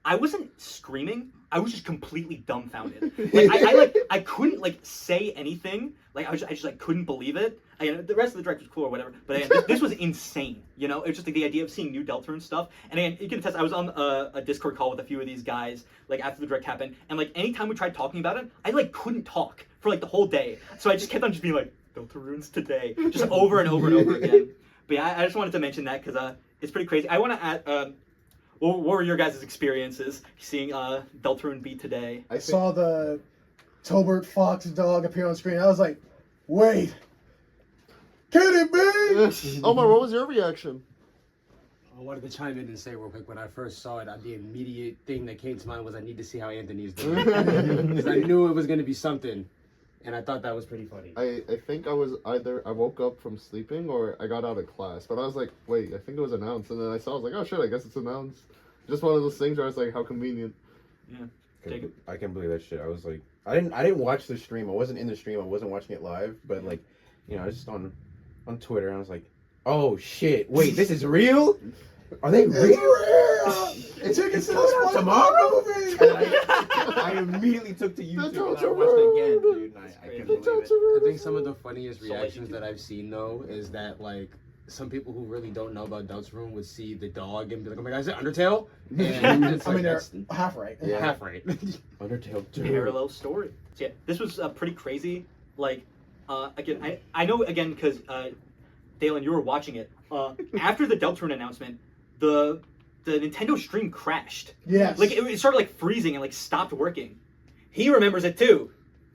I wasn't screaming. I was just completely dumbfounded. Like I couldn't like say anything. Like I just like couldn't believe it. The rest of the direct was cool or whatever. But again, this was insane. You know, it was just like the idea of seeing new Deltarune stuff. And again, you can attest. I was on a Discord call with a few of these guys like after the direct happened. And like anytime we tried talking about it, I like couldn't talk for like the whole day. So I just kept on just being like, Deltarune's today, just over and over and over again. But yeah, I just wanted to mention that because it's pretty crazy. I want to add. What were your guys' experiences seeing Deltarune beat today? I saw the Tobert Fox dog appear on screen. I was like, wait, can it be? Omar, what was your reaction? I wanted to chime in and say real quick, when I first saw it, the immediate thing that came to mind was I need to see how Anthony's doing. Because I knew it was going to be something. And I thought that was pretty funny. I think I was either I woke up from sleeping or I got out of class. But I was like, wait, I think it was announced. And then I was like, oh shit, I guess it's announced. Just one of those things where I was like, how convenient. Yeah. I can't believe that shit. I was like, I didn't watch the stream. I wasn't in the stream. I wasn't watching it live. But like, you know, I was just on Twitter and I was like, oh shit, wait, this is real? Are they real? Tickets to the tomorrow movie. I immediately took to YouTube and I watched it again, dude. I couldn't believe it. I think some of the funniest reactions that I've seen though is that like some people who really don't know about Deltarune would see the dog and be like, oh my god, is it Undertale? And it's I mean, like, they're half right. Yeah. half right. Undertale 2. Parallel story. So yeah, this was pretty crazy. Like, again, I know again because Dalen, you were watching it. After the Deltarune announcement, the Nintendo stream crashed. Yes. Like it started like freezing and like stopped working. He remembers it too.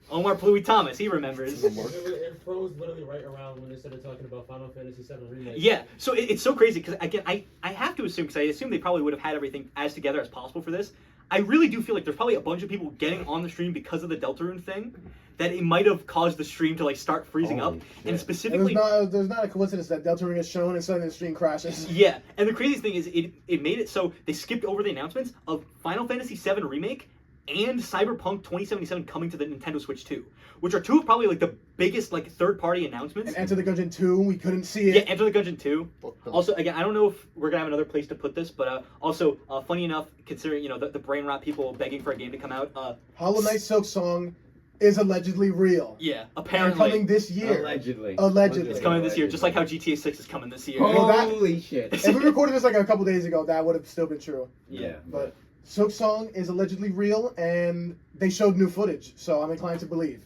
Omar Pluey Thomas, he remembers. It froze literally right around when they started talking about Final Fantasy VII Remake. Yeah, so it's so crazy because again, I have to assume, because I assume they probably would have had everything as together as possible for this. I really do feel like there's probably a bunch of people getting on the stream because of the Deltarune thing, that it might have caused the stream to like start freezing up, and specifically. There's not a coincidence that Deltarune is shown and suddenly the stream crashes. Yeah, and the craziest thing is it made it so they skipped over the announcements of Final Fantasy VII Remake and Cyberpunk 2077 coming to the Nintendo Switch 2, which are two of probably like the biggest like third-party announcements. And Enter the Gungeon 2, we couldn't see it. Yeah, Enter the Gungeon 2. Also, again, I don't know if we're gonna have another place to put this, but also, funny enough, considering the brain rot people begging for a game to come out. Hollow Knight Silk Song is allegedly real. Yeah, And apparently. coming this year. Allegedly. Allegedly. It's coming this year, just like how GTA 6 is coming this year. Oh, that- Holy shit. If we recorded this like a couple days ago, that would have still been true. Yeah. But Silk Song is allegedly real, and they showed new footage, so I'm inclined to believe.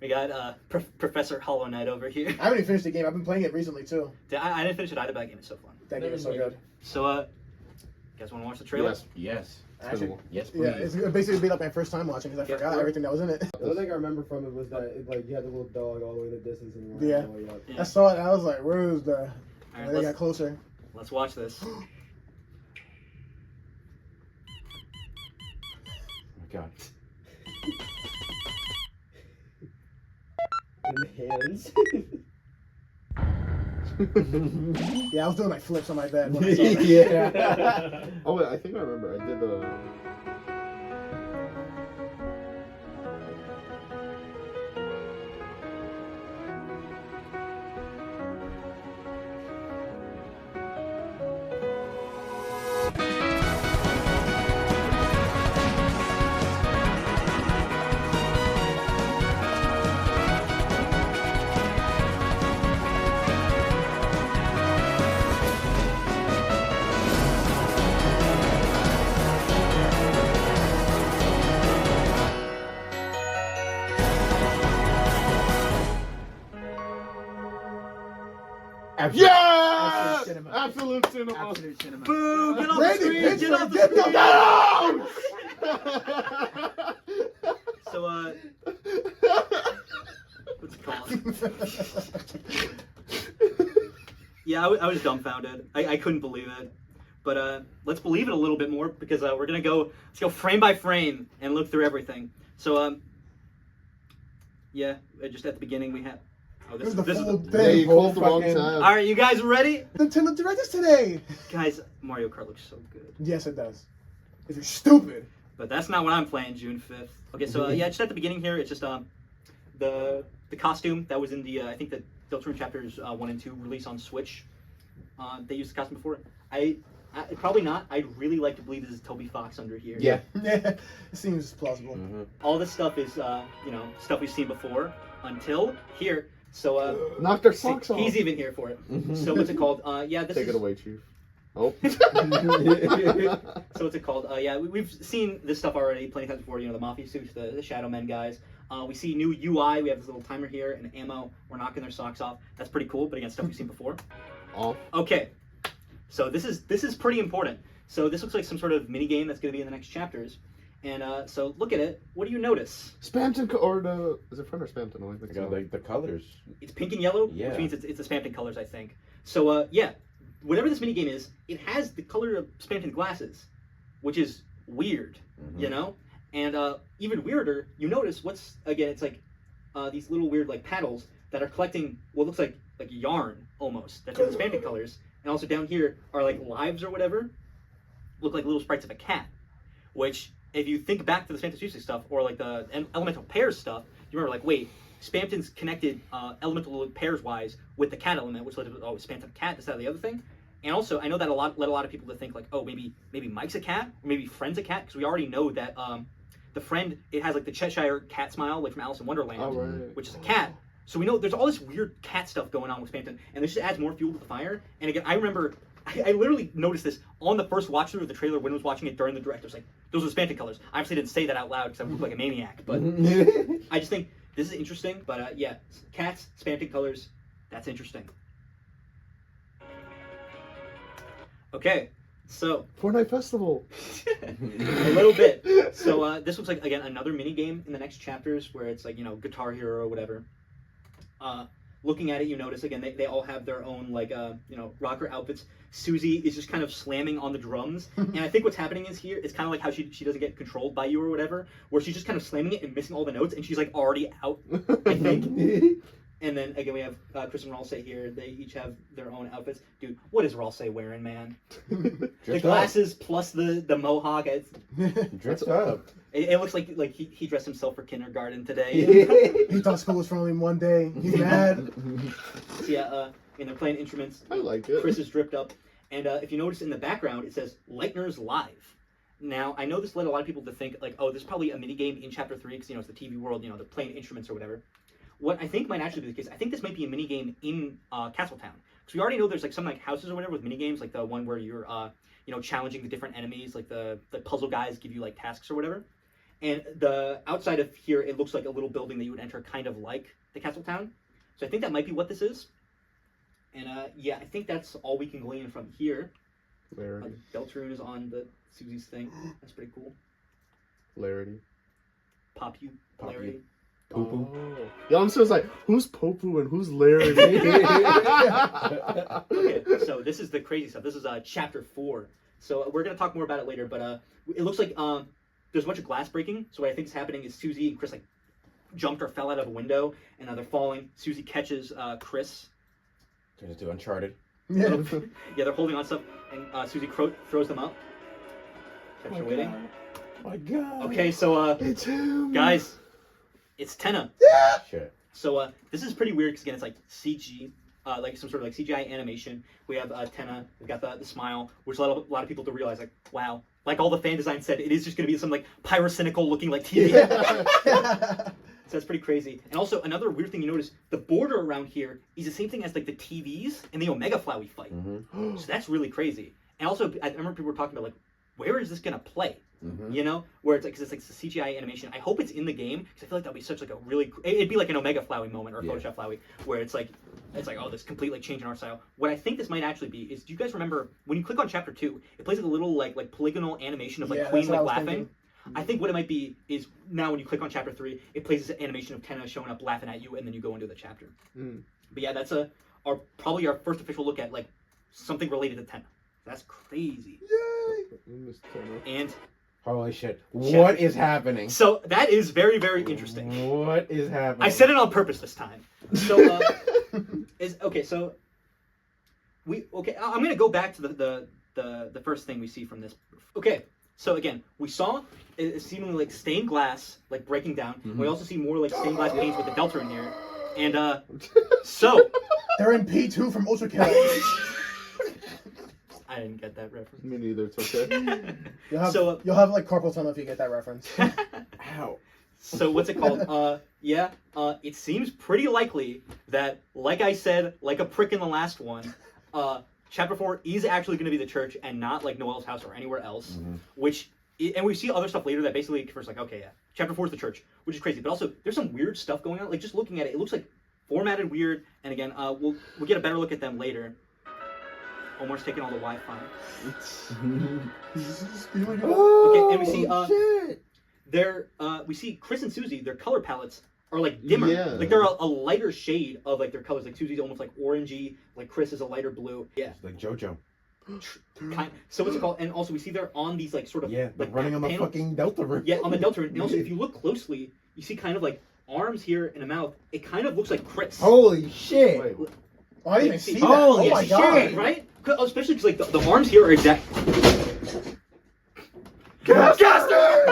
We got Professor Hollow Knight over here. I haven't even finished the game. I've been playing it recently too. I didn't finish it either, but that game is so fun. That game is so good. So, you guys want to watch the trailer? Yes. Yes. Actually, Yes, please. yeah, it's basically be like my first time watching because I forgot everything that was in it. The only thing I remember from it was that like you had the little dog all the way in the distance and you were Yeah. all the way up. Yeah. I saw it. I was like, "Where is the?" All And right, they got closer. let's watch this. Oh my god. In the hands. Yeah, I was doing like flips on my bed when I saw that. Yeah. Oh wait, I think I remember. I did the. Yeah! Absolute cinema. Absolute cinema. Absolute cinema. Boo! Get off the Randy screen! Pitchford, Get off the get screen! So, what's it called? Yeah, I was dumbfounded. I couldn't believe it. But let's believe it a little bit more because we're gonna let's go frame by frame and look through everything. So yeah, just at the beginning we have. Oh, It was the full Yeah, thing. you closed the wrong fucking- tab. All right, you guys ready? Nintendo Direct us today. Guys, Mario Kart looks so good. Yes, it does. If you're stupid. But that's not what I'm playing June 5th. Okay, so yeah, just at the beginning here, it's just the costume that was in the I think the Deltarune chapters 1 and 2 release on Switch. They used the costume before. I probably not. I'd really like to believe this is Toby Fox under here. Yeah. Yeah, it seems plausible. Mhm. All this stuff is stuff we've seen before until here. So Knocked their see, socks off. he's even here for it. So what's it called? Yeah, this Take is it away, Chief. Oh. So what's it called? Yeah, we've seen this stuff already plenty of times before. You know, the Mafia suits, the Shadow Men guys. We see new UI. We have this little timer here and ammo. We're knocking their socks off. That's pretty cool. But again, stuff we've seen before. Off. Okay, so this is pretty important. So this looks like some sort of mini game that's going to be in the next chapters. And so look at it. What do you notice? Spamton or the is it friend or Spamton? I I think got so. like the colors. It's pink and yellow, Yeah. which means it's the Spamton colors, I think. So yeah, whatever this mini game is, it has the color of Spamton glasses, which is weird, you know. And even weirder, you notice it's like these little weird like paddles that are collecting what looks like yarn almost. That's in the Spamton colors. And also down here are like lives or whatever, look like little sprites of a cat, which if you think back to the Spamton Music stuff or like the elemental pairs stuff, you remember like, wait, Spamton's connected elemental pairs wise with the cat element, which led to Spamton cat, this, that, the other thing. And also, I know that led a lot of people to think like, oh, maybe Mike's a cat, or maybe Friend's a cat, because we already know that the Friend, it has like the Cheshire cat smile, like from Alice in Wonderland, Oh, right. which is a cat. So we know there's all this weird cat stuff going on with Spamton, and this just adds more fuel to the fire. And again, I remember, I literally noticed this on the first watch through of the trailer when I was watching it during the direct. I was like, those are the Spamton colors. I obviously didn't say that out loud because I look like a maniac, but I just think this is interesting. But yeah, cats, Spamton colors, that's interesting. Okay, so Fortnite Festival. a little bit. So this looks like, again, another mini game in the next chapters where it's like, Guitar Hero or whatever. Looking at it, you notice, again, they all have their own, like, rocker outfits. Susie is just kind of slamming on the drums. And I think what's happening is here, it's kind of like how she doesn't get controlled by you or whatever, where she's just kind of slamming it and missing all the notes, and she's, like, already out, I think. And then, again, we have Chris and Ralsei here. They each have their own outfits. Dude, what is Ralsei wearing, man? The glasses plus the mohawk. Dressed up. It looks like he dressed himself for kindergarten today. He thought school was for only one day. He's mad. So yeah, and they're playing instruments. I like it. Chris is dripped up. And if you notice in the background, it says Lightner's Live. Now, I know this led a lot of people to think, like, oh, there's probably a minigame in Chapter 3, because, it's the TV world, they're playing instruments or whatever. What I think might actually be the case, I think this might be a minigame in Castletown. Because we already know there's, like, some, like, houses or whatever with minigames, like the one where you're, challenging the different enemies, like the puzzle guys give you, like, tasks or whatever. And the outside of here, it looks like a little building that you would enter kind of like the Castletown. So I think that might be what this is. And, yeah, I think that's all we can glean from here. Larity. Deltarune is on the Susie's thing. That's pretty cool. Larity. Popularity. Poo-poo. Oh. Yeah, I'm still like, who's Popu and who's Larity? Okay, so this is the crazy stuff. This is Chapter 4. So we're going to talk more about it later, but it looks like there's a bunch of glass breaking. So what I think is happening is Susie and Chris, like, jumped or fell out of a window, and now they're falling. Susie catches Chris. Turns into Uncharted. Yeah. Yeah, they're holding on stuff, and Susie throws them up. Kept her waiting. Oh my god. Okay, so It's him. guys, it's Tenna. Shit. So this is pretty weird because again, it's like CG, like some sort of like CGI animation. We have Tenna. We've got the smile, which led a lot of people to realize, like, wow, like all the fan design said, it is just going to be some like pyrocynical looking like TV. So that's pretty crazy. And also another weird thing you notice, the border around here is the same thing as like the TVs and the Omega Flowey fight. Mm-hmm. So that's really crazy. And also, I remember people were talking about, like, where is this gonna play? Mm-hmm. Where it's like, because it's like the CGI animation. I hope it's in the game, because I feel like that'd be such like a really, it'd be like an Omega Flowey moment or a Photoshop Flowey, where it's like, oh, this complete like change in art style. What I think this might actually be is, do you guys remember when you click on Chapter 2, it plays like a little like polygonal animation of like Queen like laughing. Thinking. I think what it might be is now when you click on Chapter 3, it plays this animation of Tenna showing up laughing at you, and then you go into the chapter. But yeah, that's probably our first official look at like something related to Tenna. That's crazy. And Holy shit. What is happening? so that is very, very interesting. What is happening? I said it on purpose this time. So I'm gonna go back to the first thing we see from this. Okay, so again, we saw seemingly like stained glass like breaking down. Mm-hmm. We also see more like stained glass panes with the Deltarune here. And so They're in P2 from Ultra Kill. I didn't get that reference. Me neither, it's okay. You'll have like carpal tunnel if you get that reference. Ow. So what's it called? It seems pretty likely that, like I said, like a prick in the last one, Chapter 4 is actually going to be the church and not like Noelle's house or anywhere else. Mm-hmm. And we see other stuff later that basically confirms, like, okay, yeah, Chapter 4 is the church, which is crazy. But also, there's some weird stuff going on. Like, just looking at it, it looks like formatted weird. And again, we'll get a better look at them later. Omar's taking all the Wi-Fi. Okay, and we see we see Chris and Susie, their color palettes are like dimmer. Yeah. Like they're a lighter shade of like their colors. Like Susie's almost like orangey, like Chris is a lighter blue. Yeah. It's like JoJo. So what's it called? And also we see they're on these like sort of like running on the fucking Deltarune. Yeah, on the Deltarune. And also if you look closely, you see kind of like arms here and a mouth. It kind of looks like Chris. Holy shit! Wait, Oh, I didn't even see that. Holy Oh my god! shit, right? Especially because like the arms here are exact. Gaster!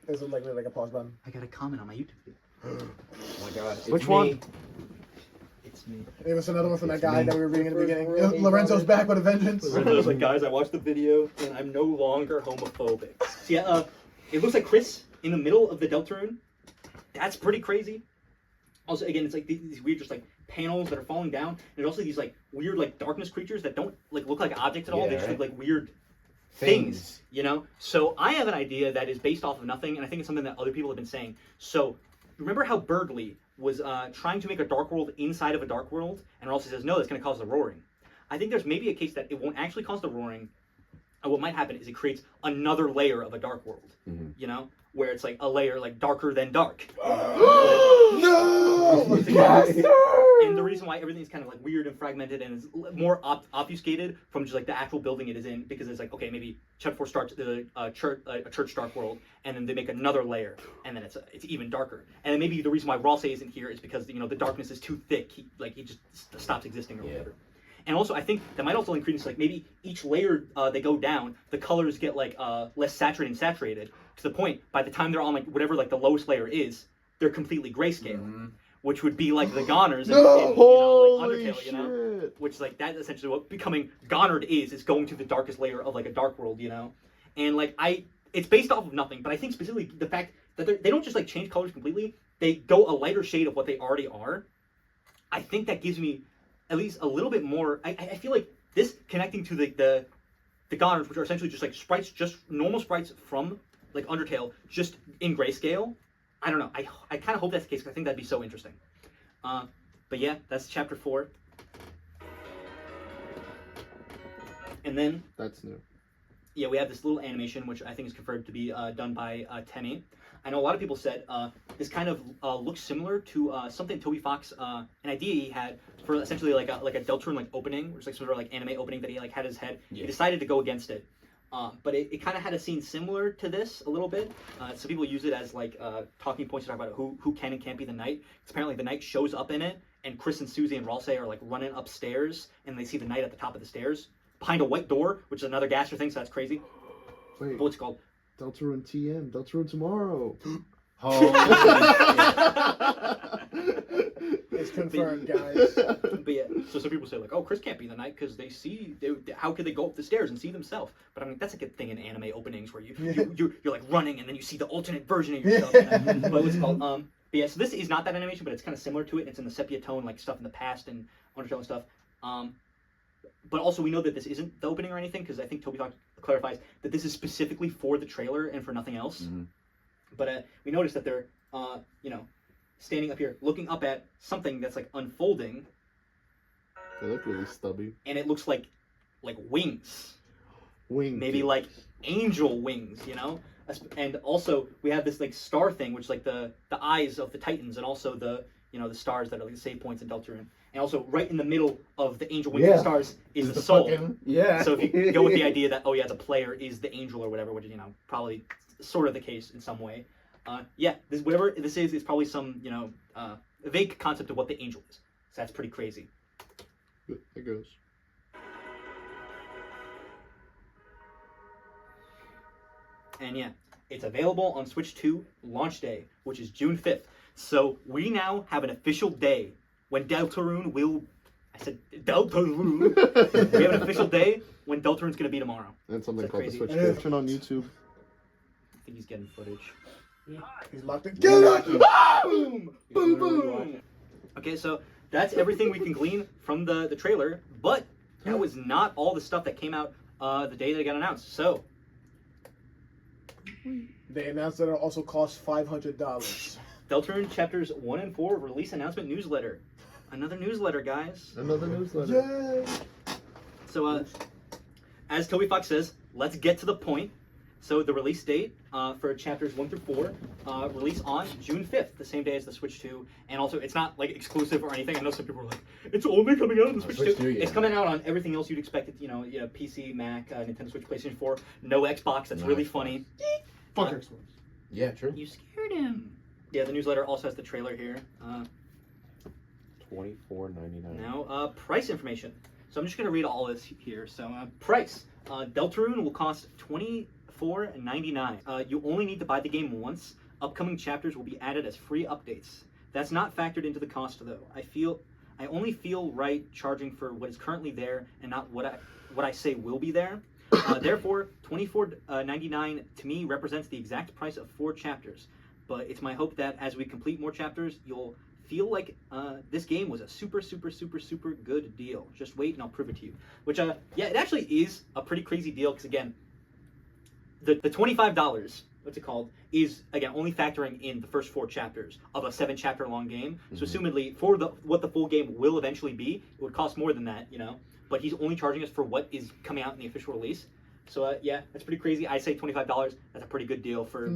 This is like a pause button. I got a comment on my YouTube video. Oh my god. It's Which me. one? It's me. It was another one from that It's guy me. that we were reading in the beginning. Bro, Lorenzo's back with a vengeance. I was like, guys, I watched the video and I'm no longer homophobic. So yeah, it looks like Chris in the middle of the Deltarune. That's pretty crazy. Also, again, it's like these weird just like panels that are falling down. And there's also these like weird like darkness creatures that don't like look like objects at all. Yeah, They just right. look like weird things, So I have an idea that is based off of nothing, and I think it's something that other people have been saying. So remember how Birdly was trying to make a dark world inside of a dark world, and also says, no, that's going to cause the roaring. I think there's maybe a case that it won't actually cause the roaring, and what might happen is it creates another layer of a dark world, where it's like a layer like darker than dark. No! And the reason why everything's kind of like weird and fragmented and is more obfuscated from just like the actual building it is in, because it's like, okay, maybe Chapter 4 starts the church dark world, and then they make another layer, and then it's even darker. And then maybe the reason why Ralsei isn't here is because the darkness is too thick. He just stops existing or whatever. And also, I think that might also lend credence, like maybe each layer they go down, the colors get like less saturated to the point by the time they're on like whatever like the lowest layer is, they're completely grayscale. which would be like the Goners in, No! like Holy Undertale, you know? shit! Which like that's essentially what becoming Gonard is going to the darkest layer of like a dark world, you know? And like it's based off of nothing, but I think specifically the fact that they don't just like change colors completely, they go a lighter shade of what they already are. I think that gives me at least a little bit more. I feel like this connecting to the Gonards, which are essentially just like sprites, just normal sprites from like Undertale, just in grayscale. I don't know. I kind of hope that's the case because I think that'd be so interesting. But yeah, that's chapter 4. And then That's new. yeah, we have this little animation, which I think is confirmed to be done by Tenna. I know a lot of people said this kind of looks similar to something Toby Fox, an idea he had for essentially like a Deltarune like opening, which is like sort of like anime opening that he like had in his head. Yeah. He decided to go against it, but it kind of had a scene similar to this a little bit. Some people use it as like talking points to talk about who can and can't be the knight. 'Cause apparently the knight shows up in it, and Chris and Susie and Ralsei are like running upstairs, and they see the knight at the top of the stairs behind a white door, which is another gaster thing, so that's crazy. Wait, But what's it called? Deltarune TM, Deltarune Tomorrow. It's confirmed, guys. But yeah, so some people say like, oh, Chris can't be the knight because how could they go up the stairs and see themselves? But I mean, that's like a thing in anime openings where you're like running and then you see the alternate version of yourself. But what's it called? But yeah, so this is not that animation, but it's kind of similar to it. It's in the sepia tone, like stuff in the past and Undertale and stuff. But also we know that this isn't the opening or anything because I think Toby Fox clarifies that this is specifically for the trailer and for nothing else. Mhm. But we noticed that they're, standing up here, looking up at something that's like unfolding, They look really stubby. and it looks like wings, Wing. maybe like angel wings, you know. And also we have this like star thing, which is like the eyes of the Titans, and also the the stars that are like the save points in Deltarune. And also right in the middle of the angel wings and Yeah. stars is the soul. Yeah. So if you go with the idea that the player is the angel or whatever, which is probably sort of the case in some way. Whatever this is probably some vague concept of what the angel is. So that's pretty crazy. It goes. And yeah, it's available on Switch 2 launch day, which is June 5th. So we now have an official day when Deltarune will. I said Deltarune. We have an official day when Deltarune's gonna be tomorrow. And something Is that called crazy? the Switch It is. Turn on YouTube. I think he's getting footage. He's locked in. Get it! Boom! Boom! Boom! Okay, so that's everything we can glean from the trailer, but that was not all the stuff that came out the day that it got announced. So They announced that it'll also cost $500. Deltarune chapters 1 and 4 release announcement newsletter. Another newsletter, guys. Another newsletter. Yay! So as Toby Fox says, let's get to the point. So the release date for chapters 1 through 4 release on June 5th, the same day as the Switch 2. And also, it's not like exclusive or anything. I know some people are like, it's only coming out on the Switch 2. 2, yeah. It's coming out on everything else you'd expect it, PC, Mac, Nintendo Switch, PlayStation 4, no Xbox. That's No really Xbox. funny. Fuck Xbox. Yeah, true. You scared him. Yeah, the newsletter also has the trailer here. $24.99. Now, price information. So I'm just going to read all this here. So, price. Deltarune will cost $24.99. You only need to buy the game once. Upcoming chapters will be added as free updates. That's not factored into the cost, though. I only feel right charging for what is currently there and not what I say will be there. Therefore, $24.99 to me represents the exact price of 4 chapters. But it's my hope that as we complete more chapters, you'll feel like this game was a super, super, super, super good deal. Just wait and I'll prove it to you. Which, it actually is a pretty crazy deal because, again, the $25, what's it called, is, again, only factoring in the first 4 chapters of a 7-chapter long game. So, assumedly, for what the full game will eventually be, it would cost more than that, But he's only charging us for what is coming out in the official release. So, that's pretty crazy. I say $25. That's a pretty good deal for...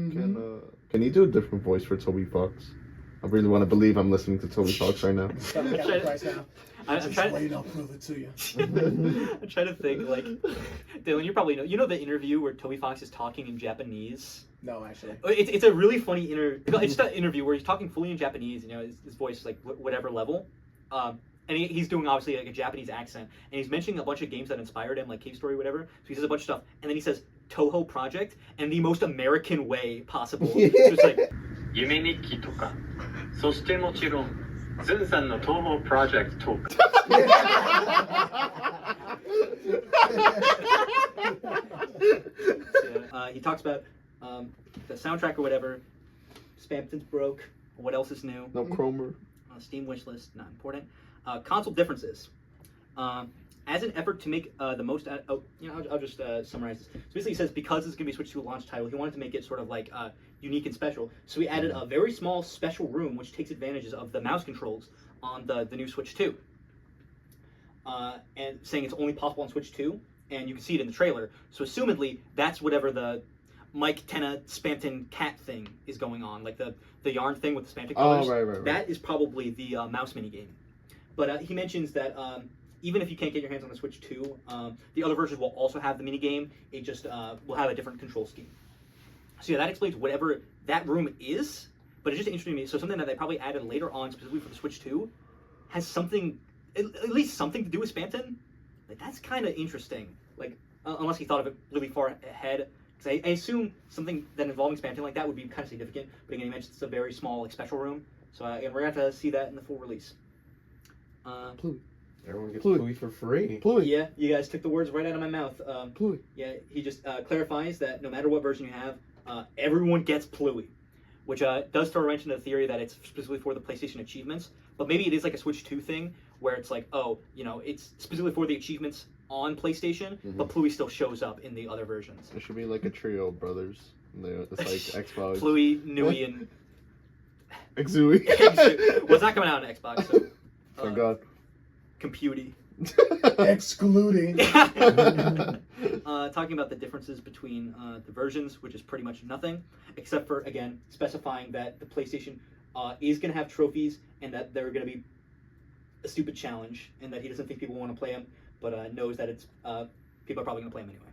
Can you do a different voice for Toby Fox? I really want to believe I'm listening to Toby Fox right now. Stop the cap price now. I'm Just trying. wait, I'll prove it to you. I'm trying to think, like, Dylan, you probably know the interview where Toby Fox is talking in Japanese? No, actually. It's a really funny it's just an interview where he's talking fully in Japanese, his voice is like whatever level. And he's doing obviously like a Japanese accent, and he's mentioning a bunch of games that inspired him, like Cave Story, whatever. So he says a bunch of stuff, and then he says Toho Project, and the most American way possible. So it's like, 夢日記とかそしてもちろんズンさんの東方プロジェクトトーク。He talks about the soundtrack or whatever. Spamton's broke. What else is new? No Cromer. Steam wishlist, not important. Console differences. As an effort to make the most out, I'll just summarize this. So basically, he says because it's going to be switched to a launch title, he wanted to make it sort of like unique and special. So he added a very small special room which takes advantages of the mouse controls on the new Switch 2. And saying it's only possible on Switch 2, and you can see it in the trailer. So assumedly, that's whatever the Mike Tenna Spamton cat thing is going on, like the yarn thing with the Spamton colors. Oh, right. That is probably the mouse minigame. But he mentions that even if you can't get your hands on the Switch 2, the other versions will also have the minigame. It just will have a different control scheme. So yeah, that explains whatever that room is. But it's just interesting to me. So something that they probably added later on, specifically for the Switch 2, has something, at least something to do with Spamton. Like, that's kind of interesting. Like, unless he thought of it really far ahead. Because I assume something that involving Spamton like that would be kind of significant. But again, he mentioned it's a very small, like, special room. So and we're going to have to see that in the full release. Pluey. Everyone gets Pluey. Pluey for free. Pluey. Yeah, you guys took the words right out of my mouth. Pluey. Yeah, he just clarifies that no matter what version you have, everyone gets Pluey. Which does throw a wrench into the theory that it's specifically for the PlayStation achievements. But maybe it is like a Switch 2 thing, where it's like, oh, it's specifically for the achievements on PlayStation, but Pluey still shows up in the other versions. It should be like a trio of brothers. It's like Xbox. Pluey, Nui, and... Exui. Well, it's not coming out on Xbox, so... Thank God. Computy. Excluding. Talking about the differences between the versions, which is pretty much nothing, except for, again, specifying that the PlayStation is going to have trophies and that they're going to be a stupid challenge, and that he doesn't think people want to play them, but knows that it's people are probably going to play them anyway.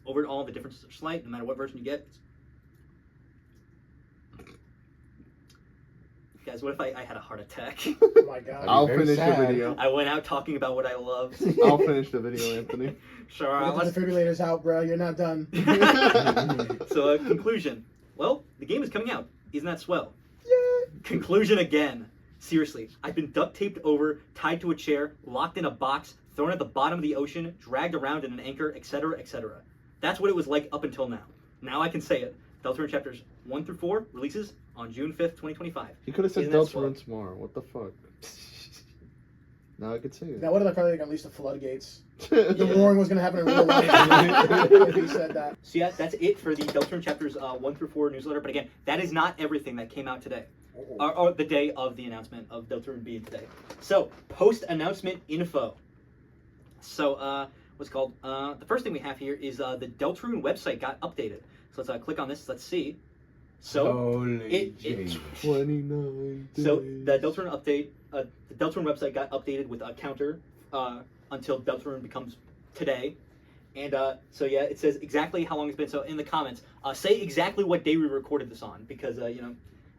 Overall, the differences are slight, no matter what version you get. Guys, what if I had a heart attack? Oh my god. I'll very finish sad. the video. I went out talking about what I loved. I'll finish the video, Anthony. Sure, Get let's... the defibrillators out, bro. You're not done. So, conclusion. Well, the game is coming out. Isn't that swell? Yeah. Conclusion again. Seriously, I've been duct taped over, tied to a chair, locked in a box, thrown at the bottom of the ocean, dragged around in an anchor, etc., etc. That's what it was like up until now. Now I can say it. Deltarune chapters 1 through 4 releases on June 5th, 2025. You could have said Isn't that swell? Deltarune Tomorrow. What the fuck? Now I could say it. Now, what if I probably like unleash the floodgates? The roaring was going to happen in real life if he said that. So yeah, that's it for the Deltarune chapters 1 through 4 newsletter. But again, that is not everything that came out today. Or the day of the announcement of Deltarune being today. So, post-announcement info. So, what's it called? The first thing we have here is the Deltarune website got updated. So let's click on this. Let's see. So Holy it 29 days. so the Deltarune update, the Deltarune website got updated with a counter until Deltarune becomes today. And so yeah, it says exactly how long it's been. So in the comments, say exactly what day we recorded this on, because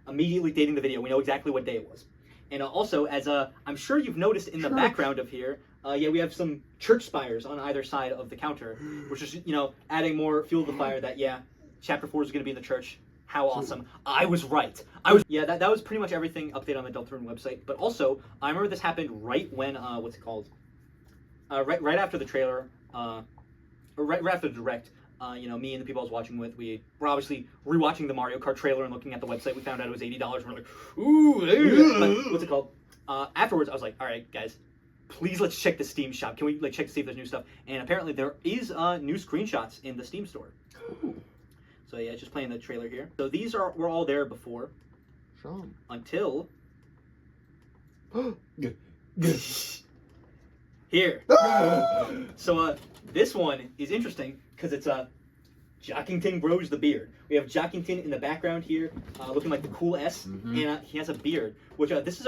immediately dating the video, we know exactly what day it was. And also, as I'm sure you've noticed in the background of here, yeah, we have some church spires on either side of the counter, which is, adding more fuel to the fire that, yeah, Chapter 4 is going to be in the church. How awesome. I was right. Yeah, that was pretty much everything updated on the Deltarune website. But also, I remember this happened right when, what's it called? Right after the trailer, or right after the direct. Me and the people I was watching with, we were obviously rewatching the Mario Kart trailer and looking at the website. We found out it was $80. We're like, ooh, but what's it called? Afterwards, I was like, all right, guys, please let's check the Steam shop. Can we check to see if there's new stuff? And apparently there is new screenshots in the Steam store. Ooh. So yeah, just playing the trailer here. So these were all there before, until here. So this one is interesting because it's Jockington grows the beard. We have Jockington in the background here, looking like the cool S, and he has a beard. Which this is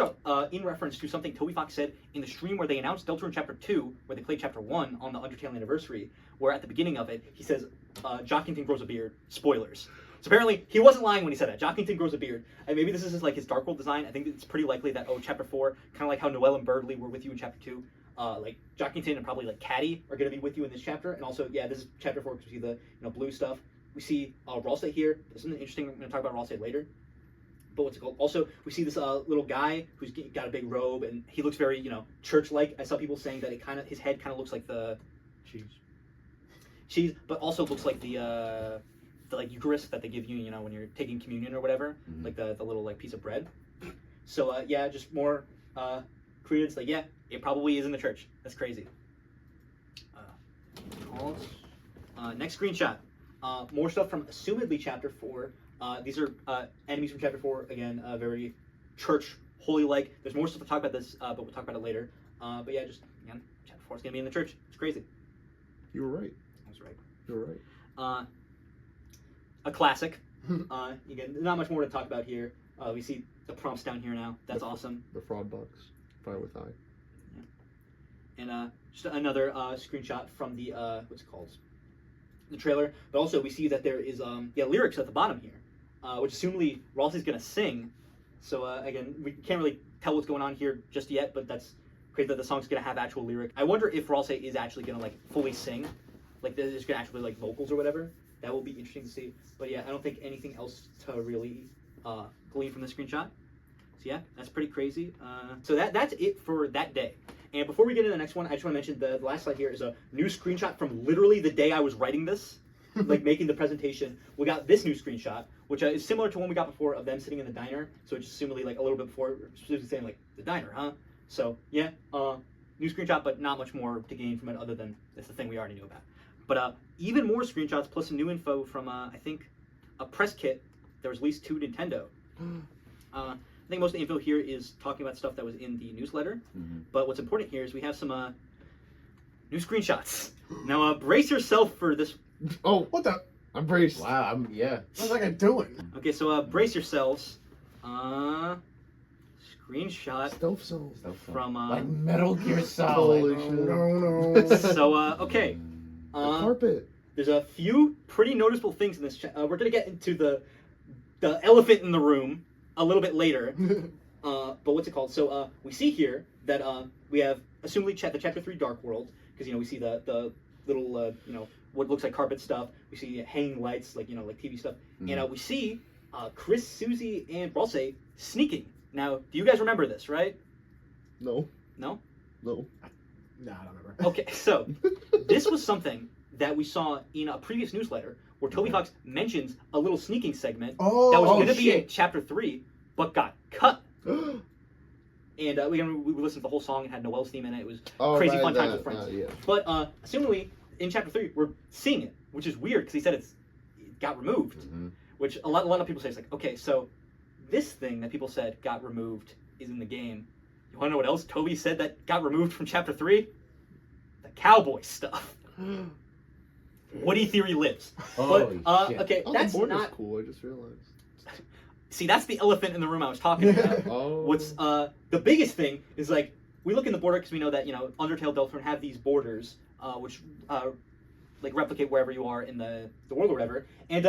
in reference to something Toby Fox said in the stream where they announced Deltarune Chapter 2, where they played Chapter 1 on the Undertale anniversary, where at the beginning of it, he says, Jockington grows a beard. Spoilers. So apparently, he wasn't lying when he said that. Jockington grows a beard. And maybe this is just like his Dark World design. I think it's pretty likely that, Chapter 4, kind of like how Noelle and Birdley were with you in Chapter 2, like Jockington and probably like Caddy are going to be with you in this chapter. And also, yeah, this is Chapter 4 because we see the blue stuff. We see Ralsei here. There's something interesting. I'm going to talk about Ralsei later. but what's it called? Also, we see this little guy who's got a big robe, and he looks very, church-like. I saw people saying that his head kind of looks like the cheese, but also looks like the like Eucharist that they give you, when you're taking communion or whatever, like the little like piece of bread. So yeah, just more credence. Like yeah, it probably is in the church. That's crazy. Next screenshot. More stuff from assumedly chapter 4. These are enemies from chapter 4. Again, very church holy-like. There's more stuff to talk about this, but we'll talk about it later. But yeah, just again, chapter 4 is gonna be in the church. It's crazy. You were right. I was right. You were right. A classic. Again, not much more to talk about here. We see the prompts down here now. That's awesome. The fraud box. Fry with eye. Yeah. And just another screenshot from the what's it called? The trailer. But also we see that there is lyrics at the bottom here, which assumably Ralsei's gonna sing. So again, we can't really tell what's going on here just yet, but that's crazy that the song's gonna have actual lyrics. I wonder if Ralsei is actually gonna like fully sing, like there's gonna actually like vocals or whatever. That will be interesting to see. But yeah, I don't think anything else to really glean from the screenshot. So yeah, that's pretty crazy. So that's it for that day. And before we get into the next one, I just want to mention the last slide here is a new screenshot from literally the day I was writing this, like making the presentation. We got this new screenshot, which is similar to one we got before of them sitting in the diner. So it's assumably like a little bit before, specifically saying like the diner, huh? So yeah, new screenshot, but not much more to gain from it other than it's the thing we already knew about. But even more screenshots plus some new info from I think a press kit that was released to Nintendo. I think most of the info here is talking about stuff that was in the newsletter. But what's important here is we have some new screenshots. Now brace yourself for this. Oh, What the? I'm braced. Wow, yeah. What's that guy doing? Okay, so brace yourselves. Screenshot Stealth zone. from Like Metal Gear Holy Solid. shit. No. so okay. The carpet. There's a few pretty noticeable things in this. We're gonna get into the elephant in the room a little bit later. But what's it called? So we see here that we have assumably the chapter 3 Dark World, because we see the little what looks like carpet stuff. We see hanging lights, like like TV stuff, and we see Chris, Susie, and Ralsei sneaking. Now, do you guys remember this? Right? No. No. No. Nah, I don't remember. Okay, so this was something that we saw in a previous newsletter where Toby Fox mentions a little sneaking segment Oh, that was going to shit. be in chapter 3, but got cut. And we listened to the whole song and had Noelle's theme in it. It was crazy fun times with friends. Yeah. But assumingly, in chapter 3, we're seeing it, which is weird because he said it got removed, which a lot of people say it's like, okay, so this thing that people said got removed is in the game. You want to know what else Toby said that got removed from chapter 3? The cowboy stuff. Woody theory lives. Holy But shit. okay, Oh, that's the border's not. cool. I just realized. See, that's the elephant in the room I was talking about. Oh. What's the biggest thing is like we look in the border because we know that Undertale, Deltarune have these borders which like replicate wherever you are in the world or whatever, and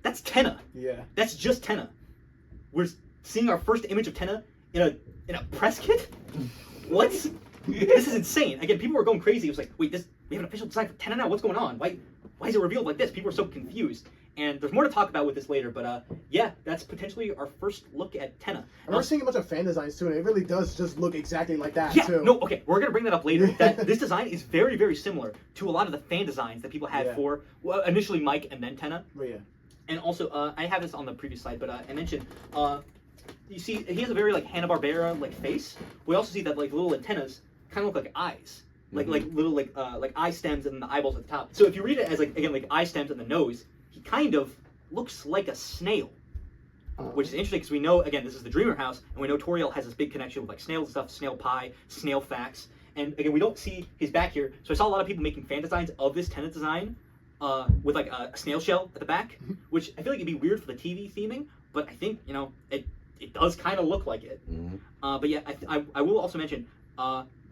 that's Tenna. Yeah. That's just Tenna. We're seeing our first image of Tenna in a press kit. What? This is insane. Again, people were going crazy. It was like, wait, we have an official design for Tenna now. What's going on? Why is it revealed like this? People are so confused. And there's more to talk about with this later, but yeah, that's potentially our first look at Tenna. And we're seeing a bunch of fan designs too, and it really does just look exactly like that Yeah, too. no, okay, we're gonna bring that up later. That this design is very, very similar to a lot of the fan designs that people had for initially Mike and then Tenna. But yeah. And also, I have this on the previous slide, but I mentioned, you see, he has a very like Hanna-Barbera like face. We also see that like little antennas kind of look like eyes, like little like eye stems and the eyeballs at the top. So if you read it as like again like eye stems and the nose, he kind of looks like a snail, which is interesting because we know again this is the Dreamer house, and we know Toriel has this big connection with like snails and stuff, snail pie, snail facts, and again we don't see his back here. So I saw a lot of people making fan designs of this Tenna design. With like a snail shell at the back, which I feel like it'd be weird for the TV theming, but I think it does kind of look like it. But yeah, I will also mention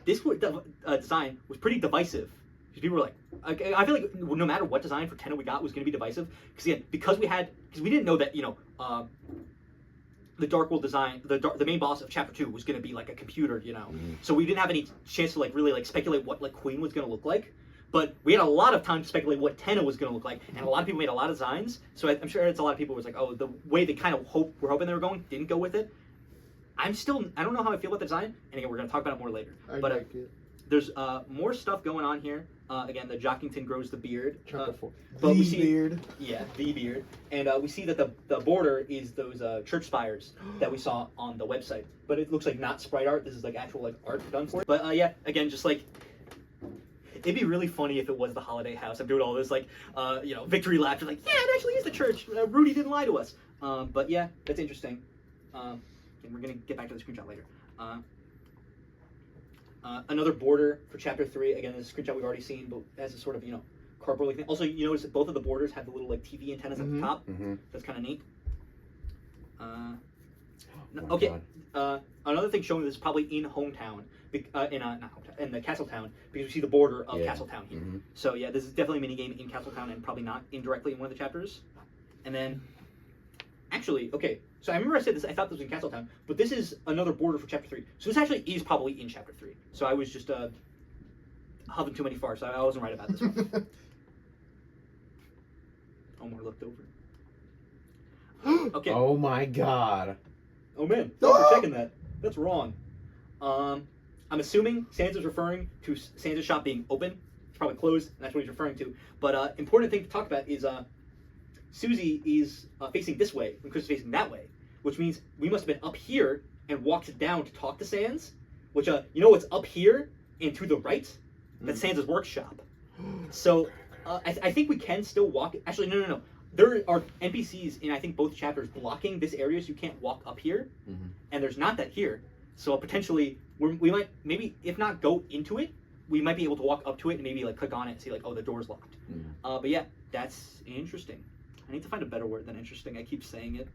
this design was pretty divisive. Because people were like, I feel like no matter what design for Tenna we got was going to be divisive. Because again, because we didn't know that the Dark World design, the main boss of Chapter 2 was going to be like a computer, so we didn't have any chance to like really like speculate what like Queen was going to look like. But we had a lot of time to speculate what Tenna was going to look like, and a lot of people made a lot of designs. So I'm sure it's a lot of people was like, oh, the way they kind of were hoping they were going didn't go with it. I don't know how I feel about the design, and again, we're going to talk about it more later. But like it. there's more stuff going on here. Again, the Jockington grows the beard. Chapter 4. But we The see, beard. Yeah, the beard. And we see that the border is those church spires that we saw on the website. But it looks like not sprite art. This is like actual like art done for it. But yeah, again, just like, it'd be really funny if it was the holiday house. I'm doing all this like, victory laps. Like, yeah, it actually is the church. Rudy didn't lie to us. But yeah, that's interesting. And we're gonna get back to the screenshot later. Another border for chapter 3. Again, this screenshot we've already seen, but as a sort of cardboard-like thing. Also, you notice that both of the borders have the little like TV antennas at the top. That's kind of neat. Okay. Another thing showing this is probably in hometown, in the castle town, because we see the border of Castletown here. So yeah, this is definitely a mini game in Castletown and probably not indirectly in one of the chapters. And then, actually, okay. So I remember I said this. I thought this was in Castletown, but this is another border for chapter 3. So this actually is probably in chapter 3. So I was just huffing too many farts. I wasn't right about this one. Omar looked over. Okay. Oh my god. Oh man, thanks for checking that. That's wrong. I'm assuming Sansa's referring to Sansa's shop being open. It's probably closed, and that's what he's referring to. But important thing to talk about is Susie is facing this way, and Chris is facing that way, which means we must have been up here and walked down to talk to Sans. Which you know what's up here and to the right? That's Sansa's workshop. So I think we can still walk. Actually, no. There are NPCs in I think both chapters blocking this area, so you can't walk up here, and there's not that here. So potentially we might maybe if not go into it, we might be able to walk up to it and maybe like click on it and see like, oh, the door's locked. But yeah, that's interesting. I need to find a better word than interesting. I keep saying it.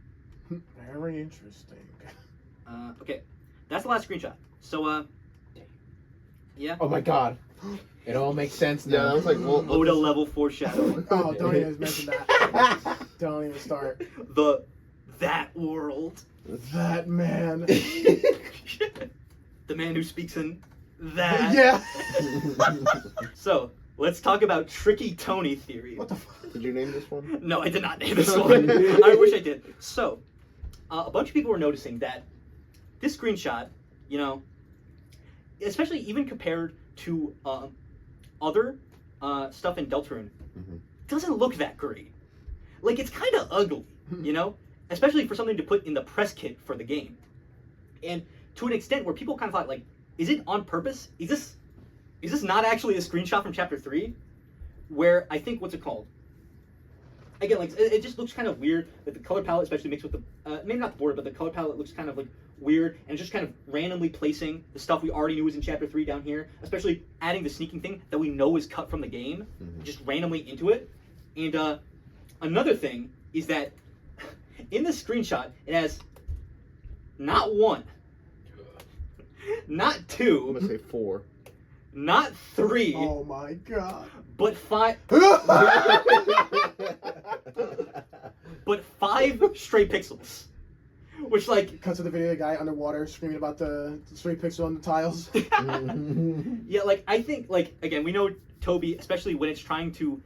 Very interesting. Okay, that's the last screenshot. So yeah. Oh my god. It all makes sense now. Yeah, I was like, well, Oda level foreshadowing. Oh, don't even mention that. Don't even start. That world. That man. The man who speaks in that. Yeah. So let's talk about Tricky Tony theory. What the fuck? Did you name this one? No, I did not name this one. I wish I did. So, a bunch of people were noticing that this screenshot, especially even compared to other stuff in Deltarune, doesn't look that great. Like, it's kind of ugly, Especially for something to put in the press kit for the game. And to an extent where people kind of thought, like, is it on purpose? Is this not actually a screenshot from chapter 3? Where I think, what's it called? Again, like, it just looks kind of weird that the color palette, especially mixed with the, maybe not the border, but the color palette looks kind of like weird and just kind of randomly placing the stuff we already knew was in chapter 3 down here, especially adding the sneaking thing that we know is cut from the game, just randomly into it. And another thing is that in this screenshot, it has not 1, not 2, I'm gonna say 4. not 3, Oh my god. but 5. But 5 stray pixels, which like Cuts to the video, the guy underwater screaming about the stray pixel on the tiles. yeah, like I think like again we know Toby, especially when it's trying to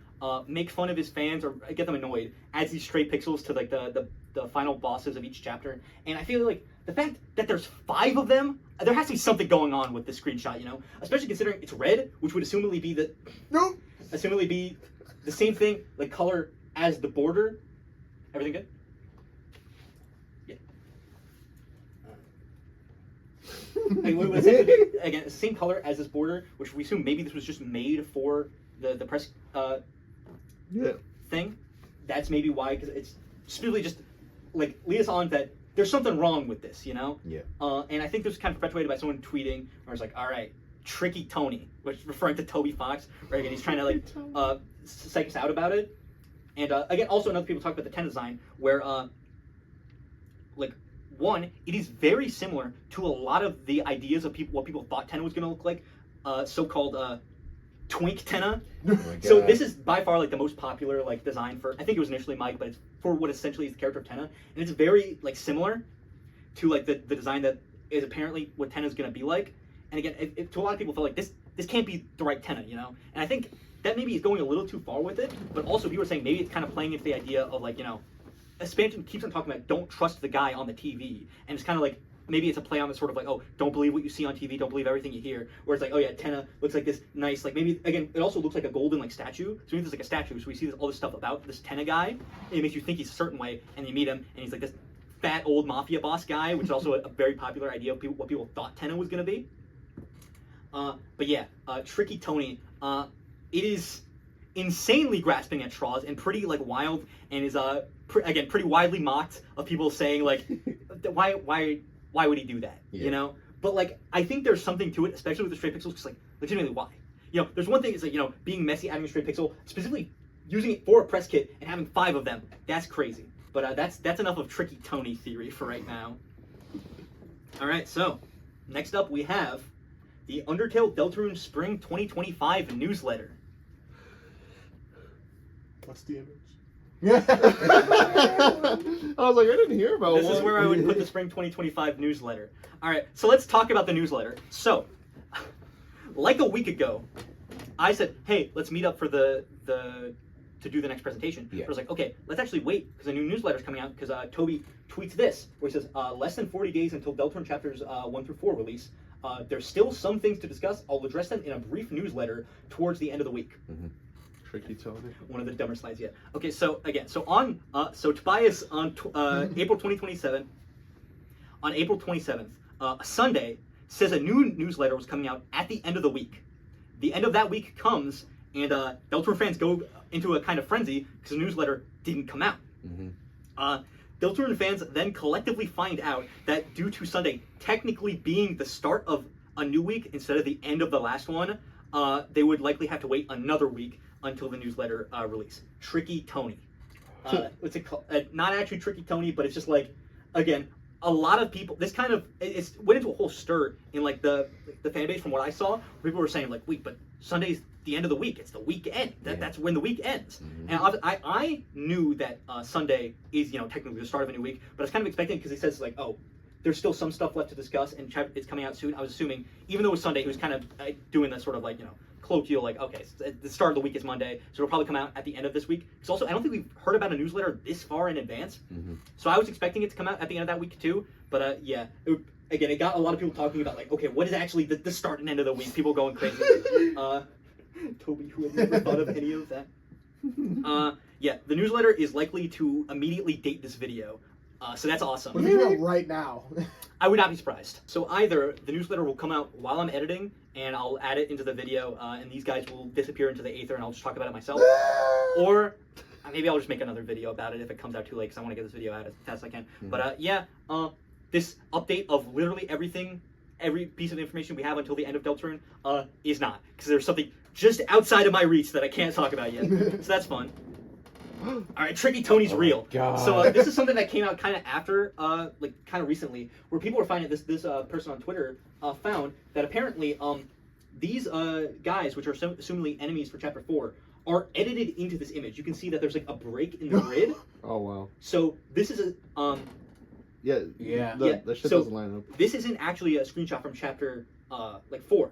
make fun of his fans or get them annoyed, adds these stray pixels to like the final bosses of each chapter, and I feel like the fact that there's 5 of them, there has to be something going on with this screenshot, especially considering it's red, which would assumedly be the same thing, like color as the border. Everything good? Yeah. Again, it's the same color as this border, which we assume maybe this was just made for the press thing. That's maybe why, because it's really just like lead us on that there's something wrong with this, Yeah. And I think this was kind of perpetuated by someone tweeting where it's like, all right, Tricky Tony, which is referring to Toby Fox, where again he's trying to like psych us out about it. And again, also another people talk about the Tenna design, where like one, it is very similar to a lot of the ideas of what people thought Tenna was going to look like, so-called twink Tenna. So this is by far like the most popular like design for, I think it was initially Mike, but it's for what essentially is the character of Tenna, and it's very like similar to like the design that is apparently what Tenna is going to be like. And again, to a lot of people felt like this can't be the right Tenna, And I think that maybe is going a little too far with it, but also people are saying maybe it's kind of playing into the idea of like, you know, Spamton keeps on talking about don't trust the guy on the TV, and it's kind of like, maybe it's a play on the sort of like, oh, don't believe what you see on TV, don't believe everything you hear. Where it's like, oh yeah, Tenna looks like this nice, like maybe, again, it also looks like a golden like statue. So maybe there's like a statue, so we see all this stuff about this Tenna guy, and it makes you think he's a certain way, and you meet him, and he's like this fat old mafia boss guy, which is also a very popular idea of what people thought Tenna was going to be. But yeah, Tricky Tony, it is insanely grasping at straws and pretty like wild, and is again pretty widely mocked of people saying like, why would he do that? Yeah. You know? But like, I think there's something to it, especially with the straight pixels, because like, legitimately, why? You know, there's one thing is like, you know, being messy, adding a straight pixel, specifically using it for a press kit and having 5 of them. That's crazy. But that's enough of Tricky Tony theory for right now. All right, so next up we have the Undertale Deltarune Spring 2025 newsletter. What's the image? I was like, I didn't hear about This one. is where I would put the Spring 2025 newsletter. All right, so let's talk about the newsletter. So, like a week ago, I said, hey, let's meet up for to do the next presentation. Yeah. I was like, okay, let's actually wait because a new newsletter's coming out because Toby tweets this where he says, less than 40 days until Deltarune chapters 1 through 4 release. There's still some things to discuss. I'll address them in a brief newsletter towards the end of the week. Mm-hmm. Tricky Tony. One of the dumber slides yet. Okay, so again, so on, so Tobias on April 2027, on April 27th, Sunday, says a new newsletter was coming out at the end of the week. The end of that week comes, and Deltarune fans go into a kind of frenzy because the newsletter didn't come out. Mm-hmm. Deltarune fans then collectively find out that due to Sunday technically being the start of a new week instead of the end of the last one, they would likely have to wait another week until the newsletter release. Tricky Tony. What's it called? Not actually Tricky Tony, but it's just like, again, a lot of people, this kind of, it went into a whole stir in like the fan base from what I saw. People were saying like, wait, but Sunday's the end of the week. It's the weekend. That's when the week ends. Mm-hmm. And I knew that Sunday is, you know, technically the start of a new week, but I was kind of expecting because he says like, oh, there's still some stuff left to discuss and it's coming out soon. I was assuming, even though it was Sunday, he was kind of doing that sort of like, you know, colloquial, like, okay, so the start of the week is Monday, so it'll probably come out at the end of this week. Because also, I don't think we've heard about a newsletter this far in advance. Mm-hmm. So I was expecting it to come out at the end of that week too. But yeah, again, it got a lot of people talking about like, okay, what is actually the start and end of the week? People going crazy. Toby, who had never thought of any of that. Yeah, the newsletter is likely to immediately date this video. So that's awesome. What if it's out right now? I would not be surprised. So either the newsletter will come out while I'm editing, and I'll add it into the video, and these guys will disappear into the aether, and I'll just talk about it myself. Or maybe I'll just make another video about it if it comes out too late, because I want to get this video out as fast as I can. Mm-hmm. But yeah, this update of literally everything, every piece of information we have until the end of Deltarune, is not, because there's something just outside of my reach that I can't talk about yet. So that's fun. All right, Tricky Tony's real. God. So this is something that came out kind of after, like kind of recently, where people were finding this person on Twitter found that apparently these guys, which are assumingly enemies for Chapter 4, are edited into this image. You can see that there's like a break in the grid. Oh wow. So this is a Yeah. That shit so doesn't line up. this isn't actually a screenshot from Chapter 4.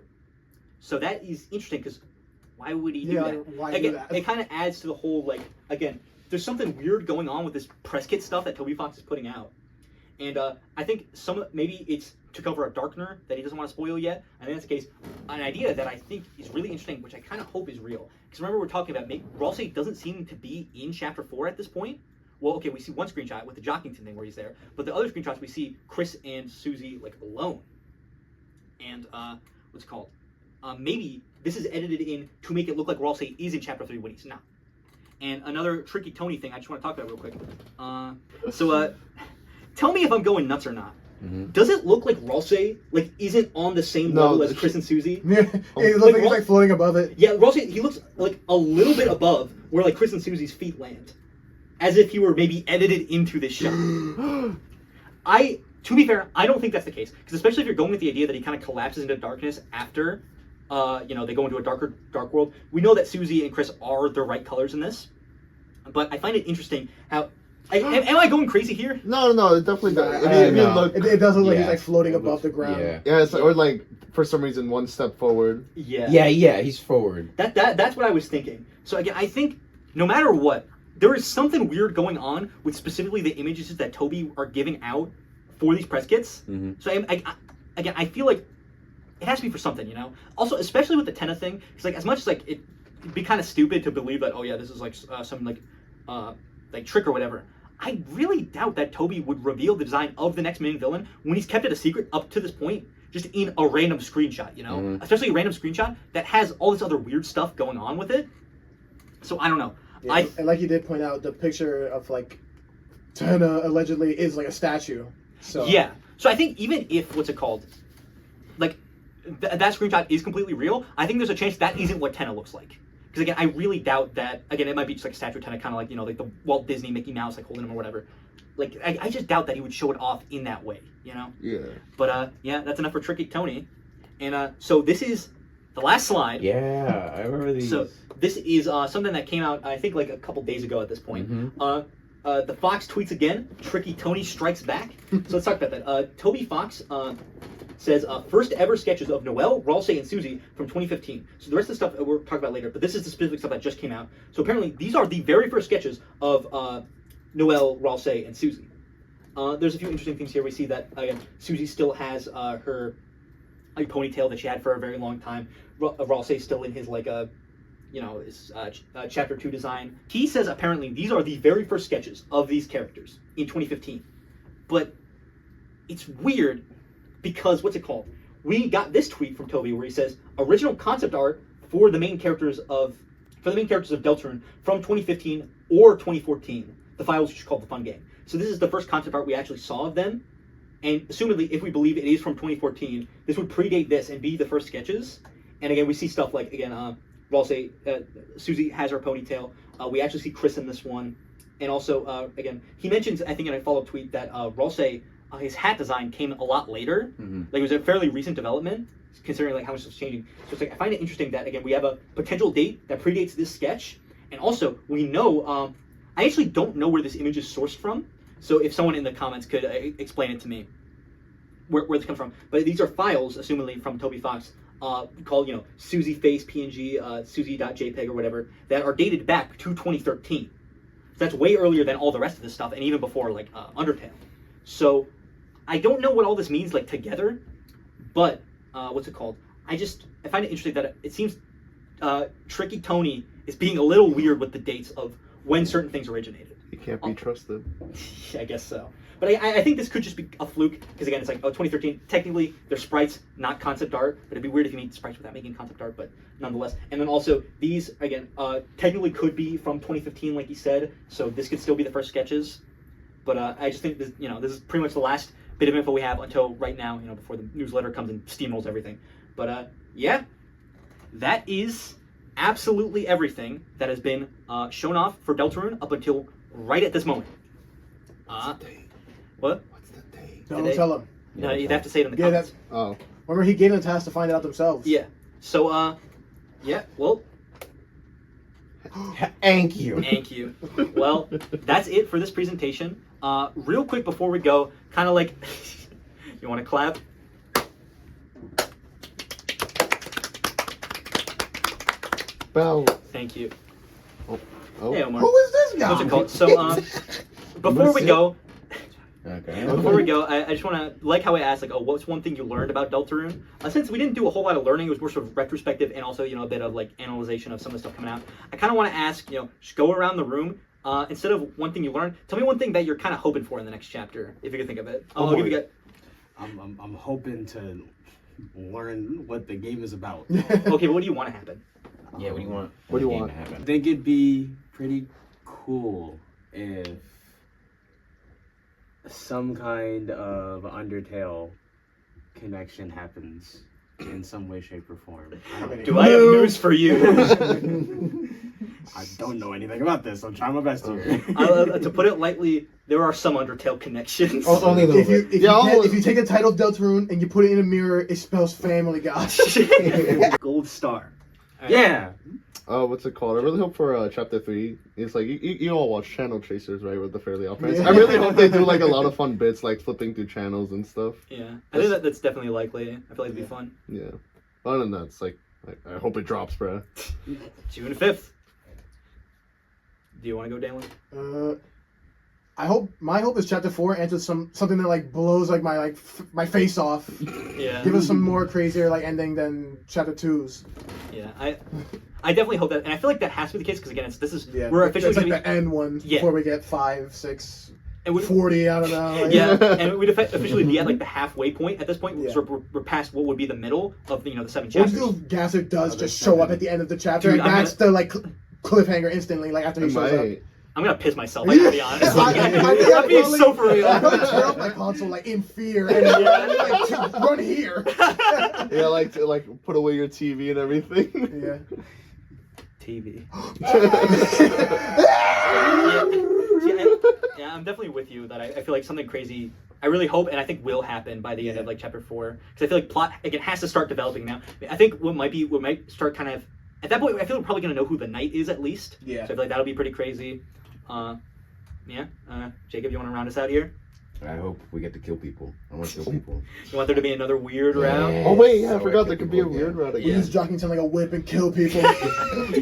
So that is interesting because why would he do that? Why do Again, that? it kind of adds to the whole, like, again, there's something weird going on with this press kit stuff that Toby Fox is putting out. And I think maybe it's to cover a darkener that he doesn't want to spoil yet. I think that's the case. An idea that I think is really interesting, which I kind of hope is real. Because remember we're talking about, Ralsei doesn't seem to be in Chapter 4 at this point. Well, okay, we see one screenshot with the Jockington thing where he's there. But the other screenshots, we see Chris and Susie, like, alone. And, what's it called? Maybe this is edited in to make it look like Ralsei is in Chapter 3 when he's not. And another Tricky Tony thing I just want to talk about real quick. Tell me if I'm going nuts or not. Mm-hmm. Does it look like Ralsei isn't on the same level as Chris and Susie? Yeah, it looks like he's like floating above it. Yeah, Ralsei, he looks like a little bit above where like Chris and Susie's feet land. As if he were maybe edited into this shot. To be fair, I don't think that's the case. Because especially if you're going with the idea that he kind of collapses into darkness after, they go into a dark world. We know that Susie and Chris are the right colors in this. But I find it interesting how Am I going crazy here? No, it definitely does. no. It does look like he's Yeah. like floating above the ground. Yeah. Yeah, it's or like for some reason one step forward. Yeah. He's forward. That's what I was thinking. So again, I think no matter what, there is something weird going on with specifically the images that Toby are giving out for these press kits. Mm-hmm. So again, I feel like it has to be for something, you know. Also, especially with the Tenna thing, because like as much as like it'd be kind of stupid to believe that this is like some like trick or whatever. I really doubt that Toby would reveal the design of the next main villain when he's kept it a secret up to this point, just in a random screenshot, you know? Mm-hmm. Especially a random screenshot that has all this other weird stuff going on with it. So I don't know. Yeah, and like you did point out, the picture of like Tenna allegedly is like a statue. So Yeah. So I think even if, what's it called? Like, that screenshot is completely real, I think there's a chance that isn't what Tenna looks like. Because again, I really doubt that. Again, it might be just like a statue of Tenna, kind of like, you know, like the Walt Disney Mickey Mouse, like holding him or whatever. Like, I just doubt that he would show it off in that way, you know? Yeah. But yeah, that's enough for Tricky Tony. And so this is the last slide. Yeah, I remember these. So this is something that came out, I think, like a couple days ago at this point. Mm-hmm. The Fox tweets again. Tricky Tony strikes back. So let's talk about that. Toby Fox says, first ever sketches of Noelle, Ralsei, and Susie from 2015. So the rest of the stuff we'll talk about later, but this is the specific stuff that just came out. So apparently these are the very first sketches of Noelle, Ralsei, and Susie. There's a few interesting things here. We see that, again, Susie still has her ponytail that she had for a very long time. Ralsei's still in his, like, his chapter 2 design. He says apparently these are the very first sketches of these characters in 2015. But it's weird because, what's it called? We got this tweet from Toby where he says, original concept art for the main characters of Deltarune from 2015 or 2014. The files which is called the Fun Game. So this is the first concept art we actually saw of them. And assumedly, if we believe it is from 2014, this would predate this and be the first sketches. And again, we see stuff like, again, Ralsei, Susie has her ponytail. We actually see Chris in this one. And also, again, he mentions, I think in a follow-up tweet, that Ralsei, his hat design came a lot later. Mm-hmm. Like, it was a fairly recent development, considering like how much it's changing. So it's like, I find it interesting that, again, we have a potential date that predates this sketch. And also, we know, I actually don't know where this image is sourced from. So if someone in the comments could explain it to me, where this comes from. But these are files, assumedly from Toby Fox, called, Susie Face PNG, Susie.jpg or whatever, that are dated back to 2013. So that's way earlier than all the rest of this stuff, and even before, like, Undertale. So I don't know what all this means, like, together, but, what's it called? I find it interesting that it seems Tricky Tony is being a little weird with the dates of when certain things originated. He can't be trusted. I guess so. But I think this could just be a fluke, because again, it's like, 2013, technically, they're sprites, not concept art, but it'd be weird if you made sprites without making concept art, but nonetheless. And then also, these, again, technically could be from 2015, like you said, so this could still be the first sketches. But I just think this, this is pretty much the last bit of info we have until right now, before the newsletter comes and steamrolls everything. But yeah, that is absolutely everything that has been shown off for Deltarune up until right at this moment. What? What's the date? Don't tell him. No, you'd have to say it in the Yeah, comments. Oh. Remember, he gave them the task to find it out themselves. Yeah. So, yeah, well, Thank you. thank you. Well, that's it for this presentation. Real quick before we go, kind of like, you want to clap? Bell. Thank you. Oh. Hey, Omar. Who is this guy? What's it called? So, before we go, Okay. before we go, I just want to, like how I asked, like, what's one thing you learned about Deltarune? Since we didn't do a whole lot of learning, it was more sort of retrospective and also, a bit of, like, analyzation of some of the stuff coming out. I kind of want to ask, just go around the room. Instead of one thing you learned, tell me one thing that you're kind of hoping for in the next chapter, if you can think of it. I'll give you I'm hoping to learn what the game is about. Okay, but what do you want to happen? Yeah, what do you want? What do you game want? to I happen? think it'd be pretty cool if some kind of Undertale connection happens in some way, shape, or form. Do I have news for you? I don't know anything about this. I'm trying my best here. To put it lightly, there are some Undertale connections. Oh, only a little If you, bit. if, Yeah, you I'll- if you take the title Deltarune and you put it in a mirror, it spells family, guys. Gold star. Alright. Yeah. What's it called? I really hope for chapter 3. It's like you all watch Channel Chasers, right? With the Fairly Odd Parents. Yeah. I really hope they do like a lot of fun bits, like flipping through channels and stuff. Yeah, I think that's definitely likely. I feel like it'd be fun. Yeah. Other than that, it's like I hope it drops, bro. June 5th. Do you want to go, Dalen? My hope is chapter 4 answers something that like blows like my face off. Yeah. Give us some more crazier like ending than chapter 2's. Yeah, I definitely hope that, and I feel like that has to be the case because again, we're officially it's like gonna the end one before we get 5, 6, and 40. I don't know. Like, yeah, and we'd officially be at like the halfway point at this point. Yeah. So we're past what would be the middle of the 7 What chapters. if Gaster does just show up at the end of the chapter? Dude, and that's the like cliffhanger instantly, like after he shows up. I'm gonna piss myself. I gotta be honest. Like, I'm being so for real. I'm gonna turn off my console like in fear and like to run here. Yeah, like to like put away your TV and everything. Yeah. TV. Yeah, I'm definitely with you that I feel like something crazy. I really hope, and I think will happen by the end of like chapter 4, because I feel like plot again has to start developing now. I think what might start kind of at that point. I feel we're probably gonna know who the knight is at least. Yeah. So I feel like that'll be pretty crazy. Jacob, you want to round us out here? I hope we get to kill people. I want to kill people. You want there to be another weird round? Oh wait, yeah, I So forgot I there kill could be a people weird again. route We again. use jockeying to like a whip and kill people.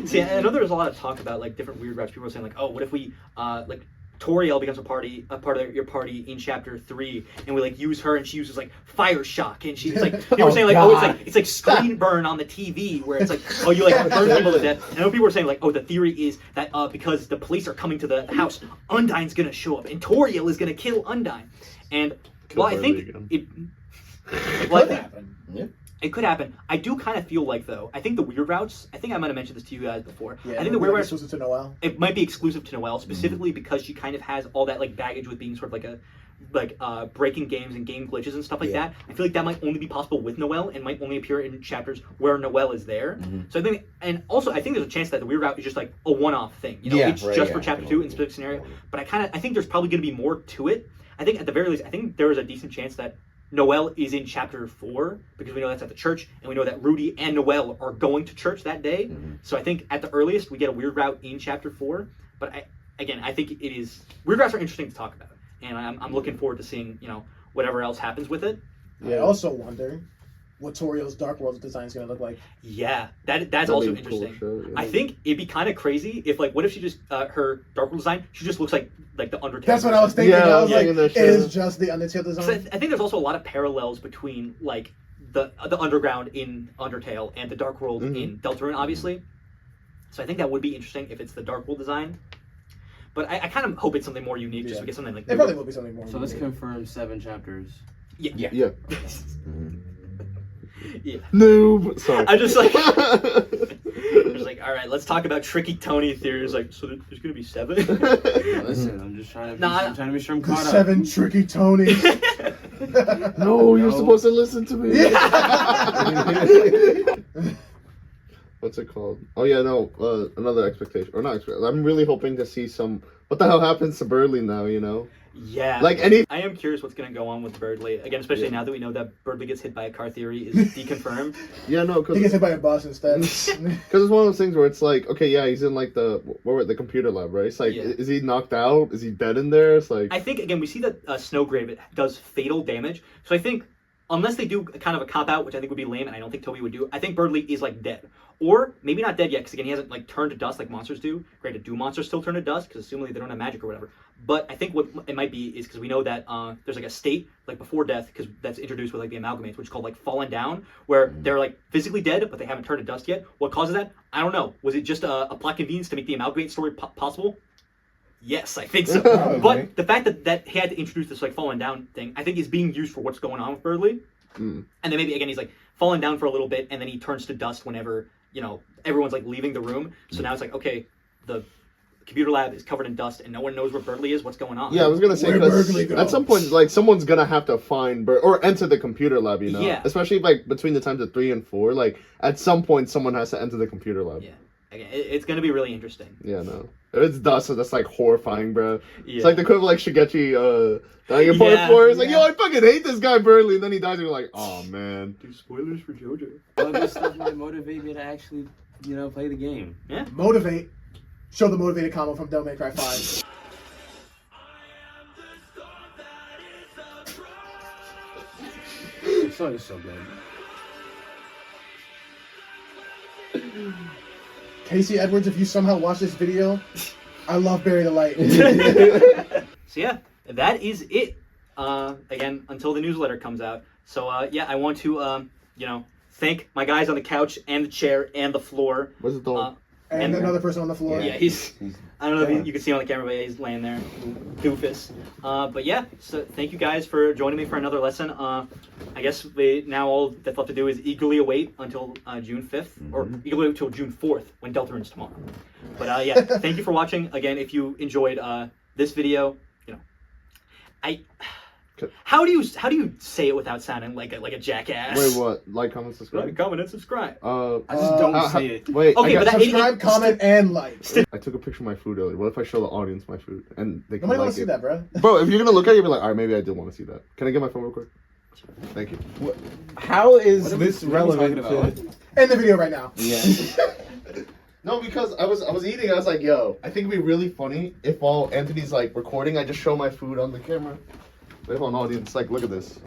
See, I know there's a lot of talk about like different weird routes. People are saying like, oh, what if we like Toriel becomes a part of your party in chapter 3, and we like use her, and she uses like fire shock, and she's like people were saying like, oh, it's like screen burn on the TV where it's like, oh, you like burn people to death. And I know people were saying like, oh, the theory is that because the police are coming to the house, Undyne's gonna show up, and Toriel is gonna kill Undyne, and well, I think it. Well, it could happen. I do kind of feel like, though, I think the weird routes, I think I might have mentioned this to you guys before. Yeah, I think the weird routes, exclusive to Noelle. it might be exclusive to Noelle, specifically because she kind of has all that, like, baggage with being sort of like breaking games and game glitches and stuff like that. I feel like that might only be possible with Noelle and might only appear in chapters where Noelle is there. So I think, and also I think there's a chance that the weird route is just like a one-off thing. You know, it's just for chapter 2 in specific scenario. But I think there's probably going to be more to it. I think at the very least, I think there is a decent chance that Noelle is in chapter 4 because we know that's at the church, and we know that Rudy and Noelle are going to church that day. So I think at the earliest we get a weird route in chapter 4. But I think it is weird routes are interesting to talk about, and I'm looking forward to seeing whatever else happens with it. I also wonder what Toriel's Dark World design is going to look like. Yeah, that's That'd also be a cool interesting. show, yeah. I think it'd be kind of crazy if what if she just her Dark World design she just looks like the Undertale. That's what I was thinking. Yeah, I was like, thinking that it shit. is just the Undertale 'Cause design. I think there's also a lot of parallels between like the underground in Undertale and the Dark World in Deltarune, obviously. So I think that would be interesting if it's the Dark World design. But I kind of hope it's something more unique, just to get something like. It probably will be something more. So let's unique. confirm 7 chapters. Yeah. Yeah. Yeah. Noob. Sorry. I just like. I was like, all right, let's talk about tricky Tony theories. Like, so there's gonna be 7. Listen, I'm just trying to. I'm trying to be sure I'm The caught up. 7 tricky Tonys. No, you're supposed to listen to me. What's it called? Oh yeah, no. Another expectation, or not expectation. I'm really hoping to see some. What the hell happens to Birdley now? Yeah. Like any. I am curious what's gonna go on with Birdley again, especially now that we know that Birdley gets hit by a car theory is deconfirmed. Yeah, no, because He gets hit by a bus instead. it's one of those things where it's like, okay, yeah, he's in like the computer lab, right? It's like, Yeah. is he knocked out? Is he dead in there? It's like. I think again we see that Snowgrave does fatal damage, so I think unless they do kind of a cop out, which I think would be lame, and I don't think Toby would do, I think Birdley is like dead, or maybe not dead yet, because again he hasn't like turned to dust like monsters do. Granted, do monsters still turn to dust? Because assumably they don't have magic or whatever. But I think what it might be is because we know that there's like a state like before death, because that's introduced with like the amalgamates, which is called like fallen down, where they're like physically dead but they haven't turned to dust yet. What causes that? I don't know. Was it just a plot convenience to make the amalgamate story possible? Yes, I think so. But the fact that he had to introduce this like fallen down thing, I think is being used for what's going on with Birdley. And then maybe again he's like fallen down for a little bit, and then he turns to dust whenever everyone's like leaving the room. So now it's like, okay, the computer lab is covered in dust, and no one knows where Birdley is. What's going on? Yeah, I was gonna say Where because Birdley go? at some point, like someone's gonna have to find or enter the computer lab. Yeah. Especially like between the times of 3 and 4, like at some point someone has to enter the computer lab. Yeah. Again, it's gonna be really interesting. Yeah, no. If it's dust, so that's like horrifying, bro. Yeah. It's like the equivalent of like Shigechi dying in part 4. It's like, yo, I fucking hate this guy Birdley, and then he dies, and you're like, oh man. Dude, spoilers for JoJo. All this stuff might motivate me to actually You know, play the game. Motivate. Show the motivated comment from Devil May Cry 5. The song is so good. Casey Edwards, if you somehow watch this video, I love Bury the Light. So yeah, that is it. Again, until the newsletter comes out. So yeah, I want to thank my guys on the couch and the chair and the floor. Where's the dog? And another person on the floor. Yeah, he's I don't know if you can see him on the camera, but he's laying there, doofus. But yeah, so thank you guys for joining me for another lesson. I guess now all that's left to do is eagerly await until June 5th, or eagerly until June 4th when Deltarune's tomorrow. But yeah, thank you for watching. Again, if you enjoyed this video, how do you say it without sounding like a jackass? Wait, what? Like, comment, subscribe? Like, comment, and subscribe. I just don't say it. Wait, Okay, but that, Subscribe, comment, and like. I took a picture of my food earlier. What if I show the audience my food and they can Nobody like wants to see that, bro. Bro, if you're gonna look at it, you'll be like, alright, maybe I did want to see that. Can I get my phone real quick? Thank you. How is What are we- this what are we relevant talking to? about? End the video right now. Yeah. No, because I was eating. I was like, yo, I think it'd be really funny if while Anthony's like recording, I just show my food on the camera. We have an audience. Like, look at this.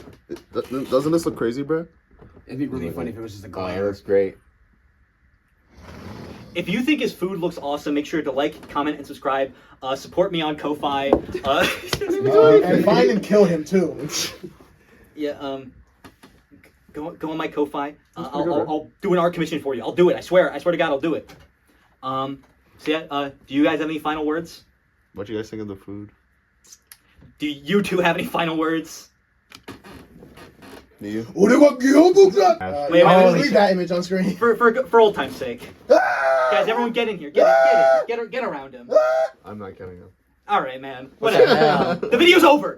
Doesn't this look crazy, bro? It'd be really funny if it was just a Oh, glare. it looks great. If you think his food looks awesome, make sure to like, comment, and subscribe. Support me on Ko-Fi. And find and kill him too. Yeah. Go on my Ko-Fi. I'll do an art commission for you. I'll do it. I swear. I swear to God, I'll do it. So yeah. Do you guys have any final words? What you guys think of the food? Do you two have any final words? Do you? Wait, Leave that image on screen. For old time's sake. Guys, everyone get in here. Get around him. I'm not kidding. All right, man. Whatever. The video's over.